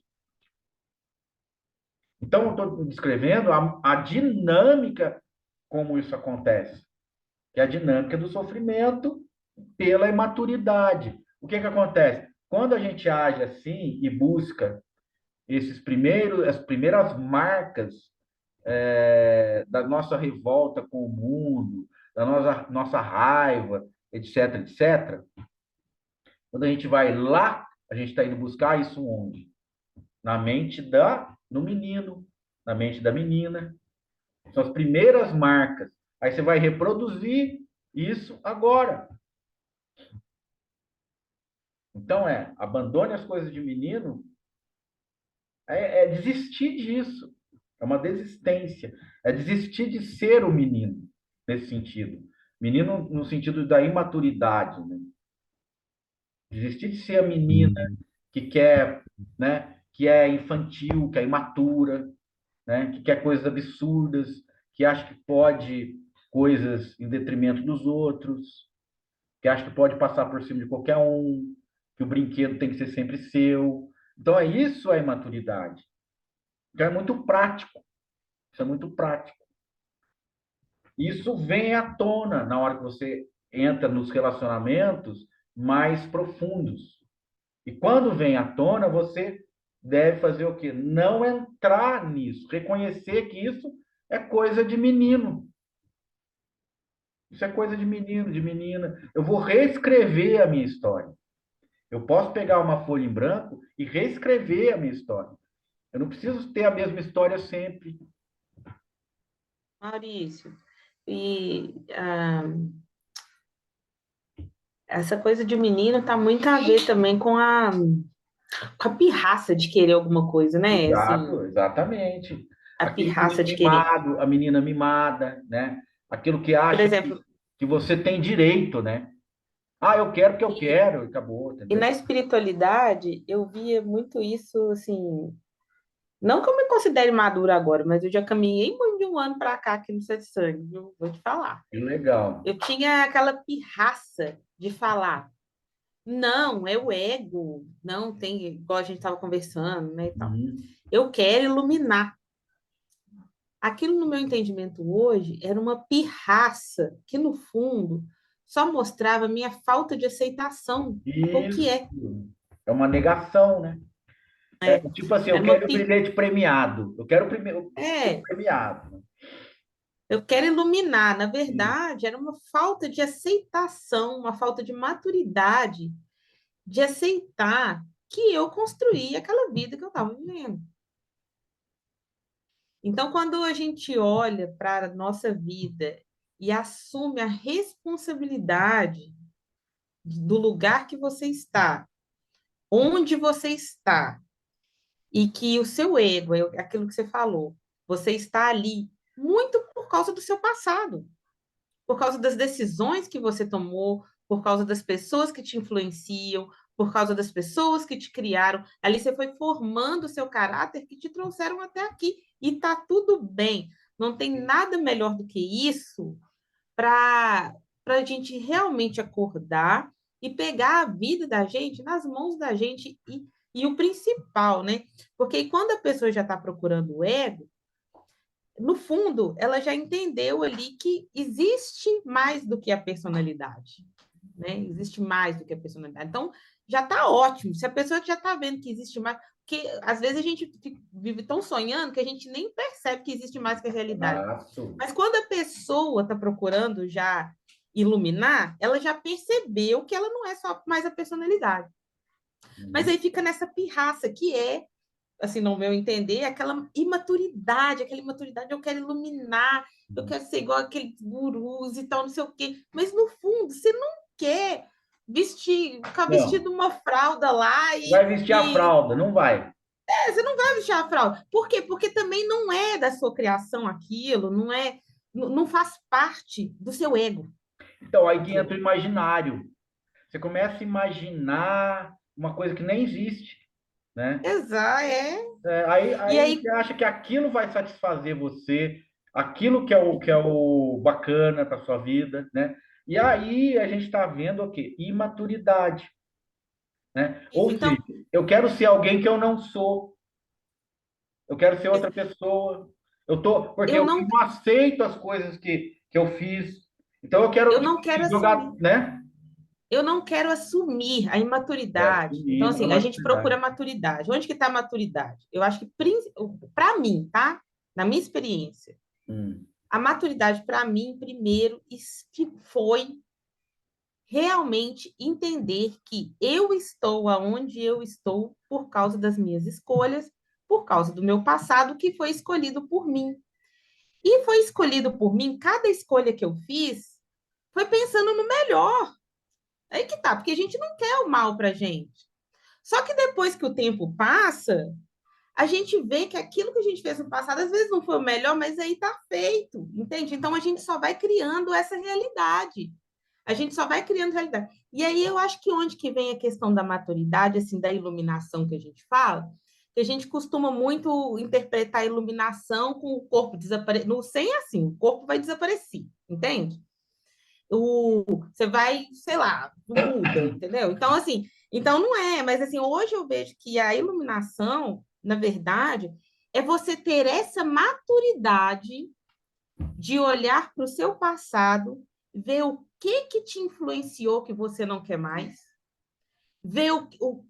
Então, eu estou descrevendo a dinâmica como isso acontece, que é a dinâmica do sofrimento pela imaturidade. O que que acontece? Quando a gente age assim e busca as primeiras marcas da nossa revolta com o mundo, da nossa raiva, etc, etc. Quando a gente vai lá, a gente está indo buscar isso onde? No menino, na mente da menina. São as primeiras marcas. Aí você vai reproduzir isso agora. Então abandone as coisas de menino, desistir disso. É uma desistência. É desistir de ser o menino, nesse sentido. Menino no sentido da imaturidade, né? Desistir de ser a menina que quer, né? Que é infantil, que é imatura, né? Que quer coisas absurdas, que acha que pode coisas em detrimento dos outros, que acha que pode passar por cima de qualquer um, que o brinquedo tem que ser sempre seu. Então, isso é imaturidade. Então, é muito prático. Isso é muito prático. Isso vem à tona na hora que você entra nos relacionamentos mais profundos. E quando vem à tona, você deve fazer o quê? Não entrar nisso, reconhecer que isso é coisa de menino. Isso é coisa de menino, de menina. Eu vou reescrever a minha história. Eu posso pegar uma folha em branco e reescrever a minha história. Eu não preciso ter a mesma história sempre. Maurício, e essa coisa de menino tá muito a ver também com a pirraça de querer alguma coisa, né? Exato, Assim, exatamente. a Aquele menino pirraça de querer. mimado, a menina mimada, né? Aquilo que Por acha exemplo, que você tem direito, né? Ah, eu quero porque eu e, quero, e acabou, e entendeu? na espiritualidade eu via muito isso, assim, não que eu me considere madura agora, mas eu já caminhei muito de um ano para cá aqui no satsang, viu? Vou te falar. Que legal. Eu tinha aquela pirraça de falar, não, é o ego, não tem, igual a gente estava conversando, né, e tal. Uhum. Eu quero iluminar. Aquilo, no meu entendimento hoje, era uma pirraça que, no fundo, só mostrava minha falta de aceitação com o que Isso. é. É uma negação, né? É, É, tipo assim, eu era uma quero o brilhante premiado. Eu quero o é, premiado. eu quero iluminar. Na Isso. verdade, era uma falta de aceitação, uma falta de maturidade de aceitar que eu construí aquela vida que eu estava vivendo. Então, quando a gente olha para a nossa vida e assume a responsabilidade do lugar que você está, onde você está, e que o seu ego, é aquilo que você falou, você está ali muito por causa do seu passado, por causa das decisões que você tomou, por causa das pessoas que te influenciam, por causa das pessoas que te criaram. Ali você foi formando o seu caráter que te trouxeram até aqui. E tá tudo bem. Não tem nada melhor do que isso para a gente realmente acordar e pegar a vida da gente nas mãos da gente e o principal, né? Porque quando a pessoa já está procurando o ego, no fundo, ela já entendeu ali que existe mais do que a personalidade, né? Existe mais do que a personalidade. Então, já está ótimo. Se a pessoa já está vendo que existe mais, porque às vezes a gente vive tão sonhando que a gente nem percebe que existe mais que a realidade. Exato. Mas quando a pessoa está procurando já iluminar, ela já percebeu que ela não é só mais a personalidade. Mas aí fica nessa pirraça que é, assim, no meu entender, aquela imaturidade, eu quero iluminar, eu quero ser igual aqueles gurus e tal, não sei o quê. Mas no fundo, você não quer ficar Não, vestido uma fralda lá vai vestir a fralda, não vai. você não vai vestir a fralda. Por quê? Porque também não é da sua criação aquilo, não faz parte do seu ego Então, aí que aquilo. entra o imaginário. Você começa a imaginar uma coisa que nem existe, né? Exato, é. Aí, E aí você aí, acha que aquilo vai satisfazer você, aquilo que é o bacana para sua vida, né? E aí a gente está vendo o quê? Imaturidade, né? isso, Ou seja, então, eu quero ser alguém que eu não sou, eu quero ser outra pessoa. Porque eu eu não, não aceito as coisas que eu fiz. Então eu quero eu tipo, não quero assim, jogar, assumir. né? Eu não quero assumir a imaturidade. Então, Assumir a assim, a gente procura maturidade. a maturidade. Onde que está a maturidade? Eu acho que, para mim, tá? Na minha experiência, Hum, a maturidade, para mim, primeiro, foi realmente entender que eu estou aonde eu estou por causa das minhas escolhas, por causa do meu passado, que foi escolhido por mim. E foi escolhido por mim, cada escolha que eu fiz foi pensando no melhor. Aí que tá, porque a gente não quer o mal pra gente. Só que depois que o tempo passa, a gente vê que aquilo que a gente fez no passado às vezes não foi o melhor, mas aí tá feito, entende? Então a gente só vai criando essa realidade. A gente só vai criando realidade. E aí eu acho que onde que vem a questão da maturidade, assim, da iluminação que a gente fala, que a gente costuma muito interpretar a iluminação com o corpo desaparecendo, sem assim, o corpo vai desaparecer, entende? Você vai, sei lá, o Buda, entendeu? Então, assim, então não é, mas assim, hoje eu vejo que a iluminação, na verdade, é você ter essa maturidade de olhar para o seu passado, ver o que te influenciou que você não quer mais, ver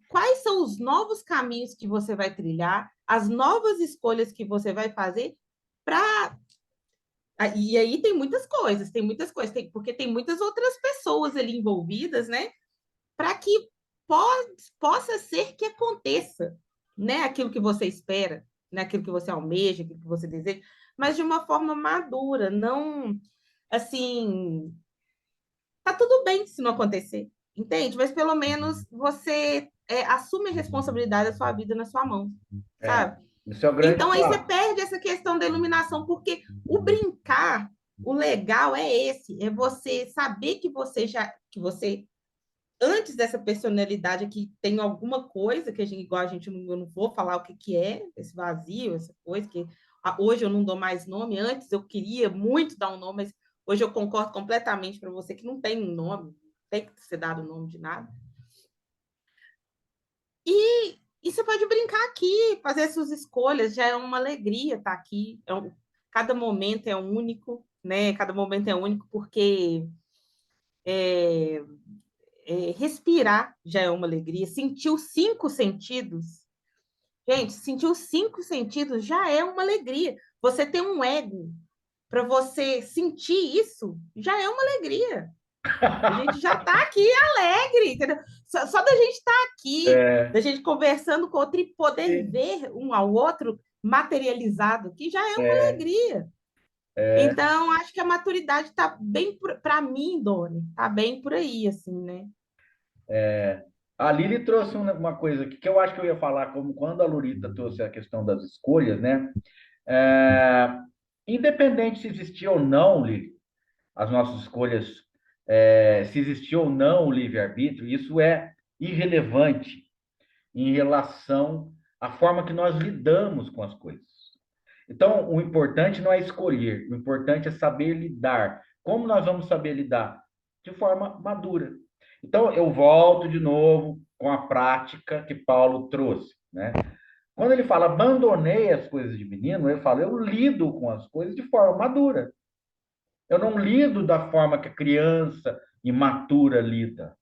quais são os novos caminhos que você vai trilhar, as novas escolhas que você vai fazer para. E aí tem muitas coisas, porque tem muitas outras pessoas ali envolvidas, né? Para que possa ser que aconteça, né? Aquilo que você espera, né? Aquilo que você almeja, aquilo que você deseja, mas de uma forma madura, não assim, tá tudo bem se não acontecer, entende? Mas pelo menos você assume a responsabilidade da sua vida na sua mão, é, sabe? esse é o grande Então aí você passo. perde essa questão da iluminação, porque o brincar, o legal é esse, é você saber que você antes dessa personalidade aqui tem alguma coisa que a gente, igual a gente não, eu não vou falar o que que é, esse vazio, essa coisa que hoje eu não dou mais nome, antes eu queria muito dar um nome, mas hoje eu concordo completamente para você que não tem um nome, não tem que ser dado nome de nada. E você pode brincar aqui, fazer suas escolhas, já é uma alegria estar aqui. Cada momento é único, né? Cada momento é único porque é, respirar já é uma alegria. Sentir os cinco sentidos, gente, sentir os cinco sentidos já é uma alegria. Você tem um ego para você sentir isso já é uma alegria. A gente já está aqui alegre, entendeu? Só da gente estar aqui, É, da gente conversando com o outro e poder sim, ver um ao outro materializado, que já é uma é, alegria. é. Então, acho que a maturidade está bem, para mim, Doni, está bem por aí, assim, né? A Lili trouxe uma coisa aqui que eu acho que eu ia falar, como quando a Lurita trouxe a questão das escolhas, né? É, independente se existia ou não, Lili, as nossas escolhas, se existia ou não o livre-arbítrio, isso é irrelevante em relação à forma que nós lidamos com as coisas. Então, o importante não é escolher, o importante é saber lidar Como nós vamos saber lidar? De forma madura. Então, eu volto de novo com a prática que Paulo trouxe, né? Quando ele fala abandonei as coisas de menino, ele fala eu lido com as coisas de forma madura. Eu não lido da forma que a criança imatura lida.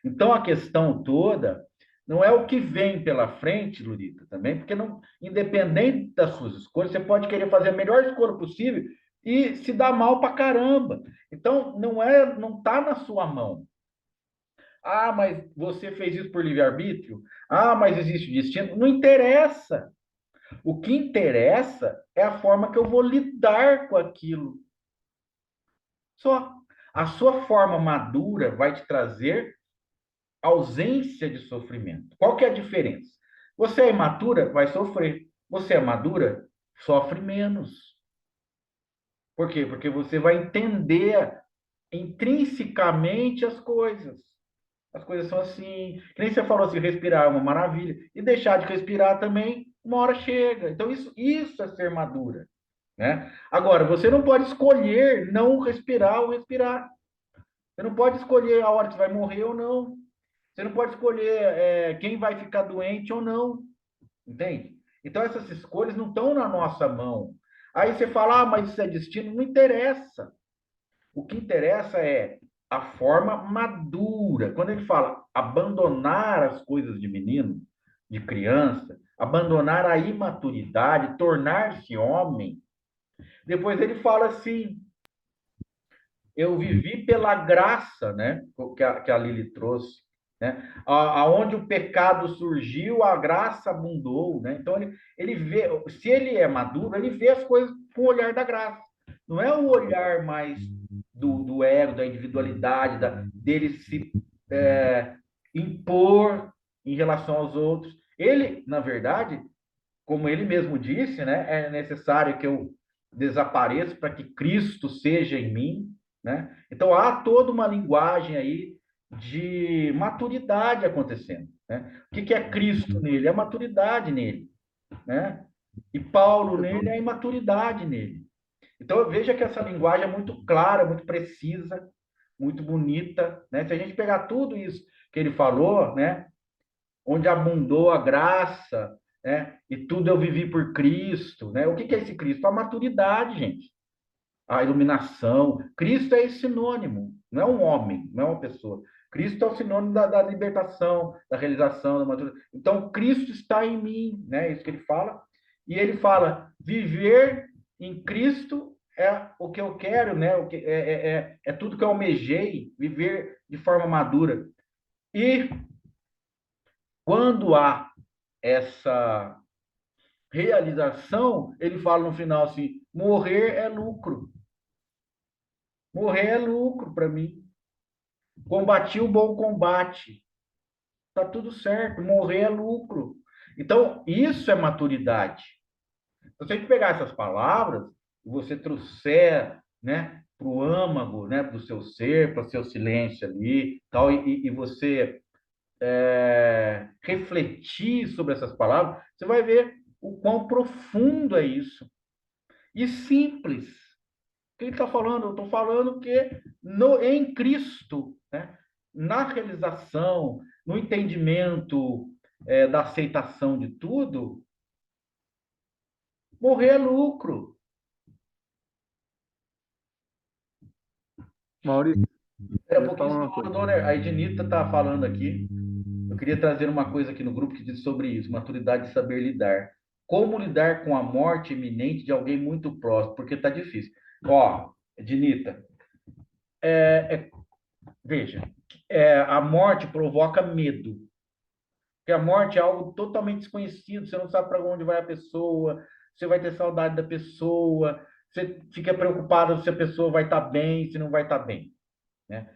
Então, a questão toda não é o que vem pela frente, Lurita, também, porque não, independente das suas escolhas, você pode querer fazer a melhor escolha possível e se dar mal pra caramba. Então, não está na sua mão. Ah, mas você fez isso por livre-arbítrio? Ah, mas existe destino? Não interessa. O que interessa é a forma que eu vou lidar com aquilo. Só. A sua forma madura vai te trazer ausência de sofrimento. Qual que é a diferença? Você é imatura, vai sofrer. Você é madura, sofre menos. Por quê? Porque você vai entender intrinsecamente as coisas. As coisas são assim. Que nem você falou assim, respirar é uma maravilha. E deixar de respirar também, uma hora chega. Então, isso é ser madura. Né? Agora, você não pode escolher não respirar ou respirar. Você não pode escolher a hora que você vai morrer ou não. Você não pode escolher quem vai ficar doente ou não. Entende? Então, essas escolhas não estão na nossa mão. Aí você fala, ah, mas isso é destino. Não interessa. O que interessa é a forma madura. Quando ele fala abandonar as coisas de menino, de criança, abandonar a imaturidade, tornar-se homem, depois ele fala assim: eu vivi pela graça, né? Que a Lili trouxe, né? Aonde o pecado surgiu, a graça abundou, né? Então ele vê, se ele é maduro, ele vê as coisas com o olhar da graça. Não é o olhar mais do ego, da individualidade, dele se impor em relação aos outros. Ele, na verdade, como ele mesmo disse, né? É necessário que eu desapareça para que Cristo seja em mim, né? Então há toda uma linguagem aí de maturidade acontecendo, né? O que é Cristo nele? É a maturidade nele, né? E Paulo nele é a imaturidade nele. Então veja que essa linguagem é muito clara, muito precisa, muito bonita, né? Se a gente pegar tudo isso que ele falou, né? Onde abundou a graça, né? E tudo eu vivi por Cristo, né? O que é esse Cristo? A maturidade, gente. A iluminação. Cristo é esse sinônimo, não é um homem, não é uma pessoa. Cristo é o sinônimo da libertação, da realização, da maturidade. Então, Cristo está em mim, né? É isso que ele fala. E ele fala: viver em Cristo é o que eu quero, né? O que é tudo que eu almejei, viver de forma madura. E quando há essa realização, ele fala no final assim: morrer é lucro. Morrer é lucro para mim. Combati o bom combate. Tá tudo certo. Morrer é lucro. Então, isso é maturidade. Então, se a gente pegar essas palavras e você trouxer, né, para o âmago, né, do seu ser, para o seu silêncio ali, tal, e você refletir sobre essas palavras, você vai ver o quão profundo é isso. E simples. O que ele está falando? Eu estou falando que em Cristo, né, na realização, no entendimento da aceitação de tudo, morrer é lucro. Maurício, Era um deixa eu falar pouquinho uma coisa. a Ednita está falando aqui. Eu queria trazer uma coisa aqui no grupo que diz sobre isso, maturidade de saber lidar. Como lidar com a morte iminente de alguém muito próximo, porque está difícil. Ó, Ednita, veja, a morte provoca medo. Porque a morte é algo totalmente desconhecido, você não sabe para onde vai a pessoa, você vai ter saudade da pessoa, você fica preocupado se a pessoa vai estar bem, se não vai estar bem. Né?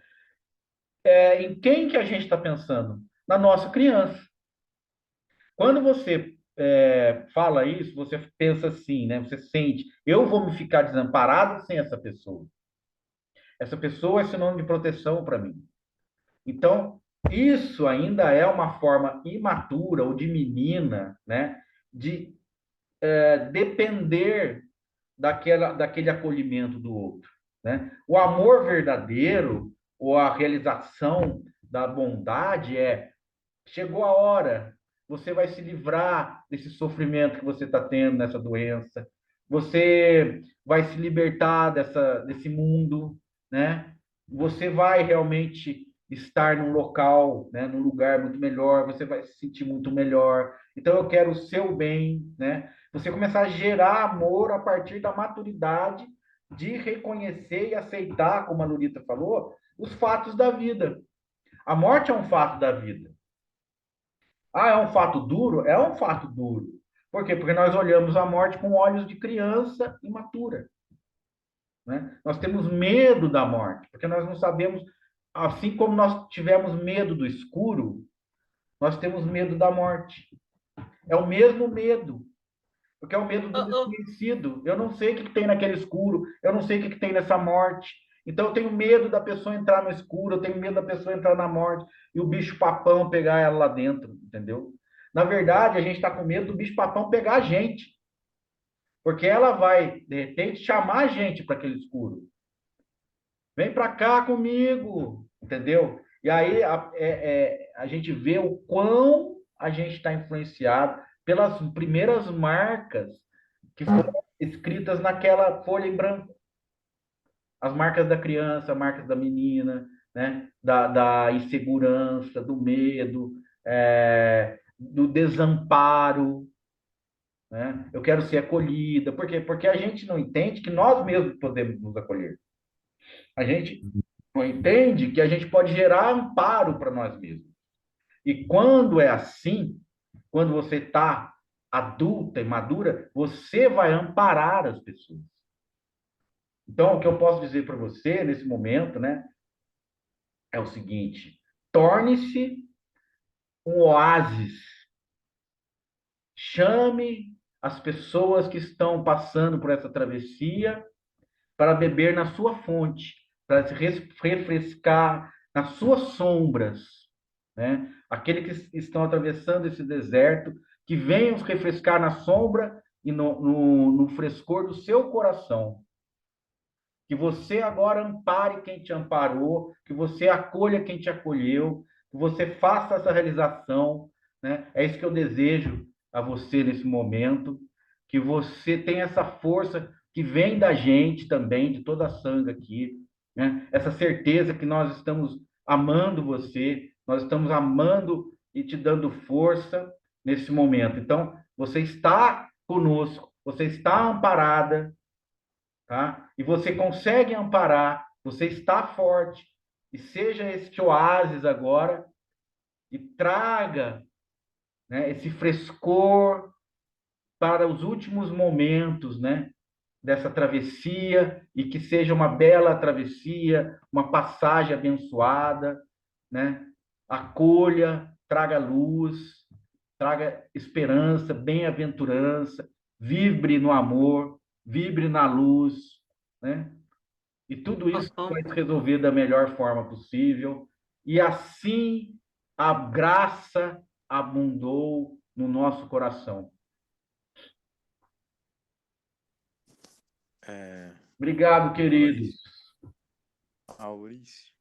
Em quem que a gente está pensando? Na nossa criança. Quando você fala isso, você pensa assim, né? Você sente, eu vou me ficar desamparado sem essa pessoa. Essa pessoa é sinônimo de proteção para mim. Então, isso ainda é uma forma imatura ou de menina, né? De depender daquele acolhimento do outro. né? O amor verdadeiro, ou a realização da bondade chegou a hora, você vai se livrar desse sofrimento que você está tendo nessa doença, você vai se libertar desse mundo, né? Você vai realmente estar num local, né, num lugar muito melhor, você vai se sentir muito melhor. Então eu quero o seu bem, né? Você começar a gerar amor a partir da maturidade de reconhecer e aceitar, como a Lurita falou, os fatos da vida. A morte é um fato da vida. Ah, é um fato duro? É um fato duro. Por quê? Porque nós olhamos a morte com olhos de criança imatura, né? Nós temos medo da morte, porque nós não sabemos, assim como nós tivemos medo do escuro, nós temos medo da morte. É o mesmo medo, porque é o medo Ô, do ô, desconhecido. Eu não sei o que tem naquele escuro, eu não sei o que tem nessa morte. Então eu tenho medo da pessoa entrar no escuro, eu tenho medo da pessoa entrar na morte e o bicho-papão pegar ela lá dentro, entendeu? Na verdade, a gente está com medo do bicho-papão pegar a gente, porque ela vai, de repente, chamar a gente para aquele escuro. Vem para cá comigo, entendeu? E aí a gente vê o quão a gente está influenciado pelas primeiras marcas que foram escritas naquela folha em branco. As marcas da criança, marcas da menina, né? Da insegurança, do medo, do desamparo, né? Eu quero ser acolhida. Por quê? Porque a gente não entende que nós mesmos podemos nos acolher. A gente não entende que a gente pode gerar amparo para nós mesmos. E quando é assim, quando você está adulta e madura, você vai amparar as pessoas. Então, o que eu posso dizer para você nesse momento, né, é o seguinte: torne-se um oásis. Chame as pessoas que estão passando por essa travessia para beber na sua fonte, para se refrescar nas suas sombras, né? Aqueles que estão atravessando esse deserto, que venham se refrescar na sombra e no frescor do seu coração. Que você agora ampare quem te amparou, que você acolha quem te acolheu, que você faça essa realização, né? É isso que eu desejo a você nesse momento, que você tenha essa força que vem da gente também, de toda a sangue aqui, né? Essa certeza que nós estamos amando você, nós estamos amando e te dando força nesse momento. Então, você está conosco, você está amparada, tá? E você consegue amparar, você está forte, e seja este oásis agora, e traga, né, esse frescor para os últimos momentos, né, dessa travessia, e que seja uma bela travessia, uma passagem abençoada, né? Acolha, traga luz, traga esperança, bem-aventurança, vibre no amor, vibre na luz, né? E tudo ô, isso ô. vai se resolver da melhor forma possível. E assim a graça abundou no nosso coração. É, Obrigado, queridos. Maurício.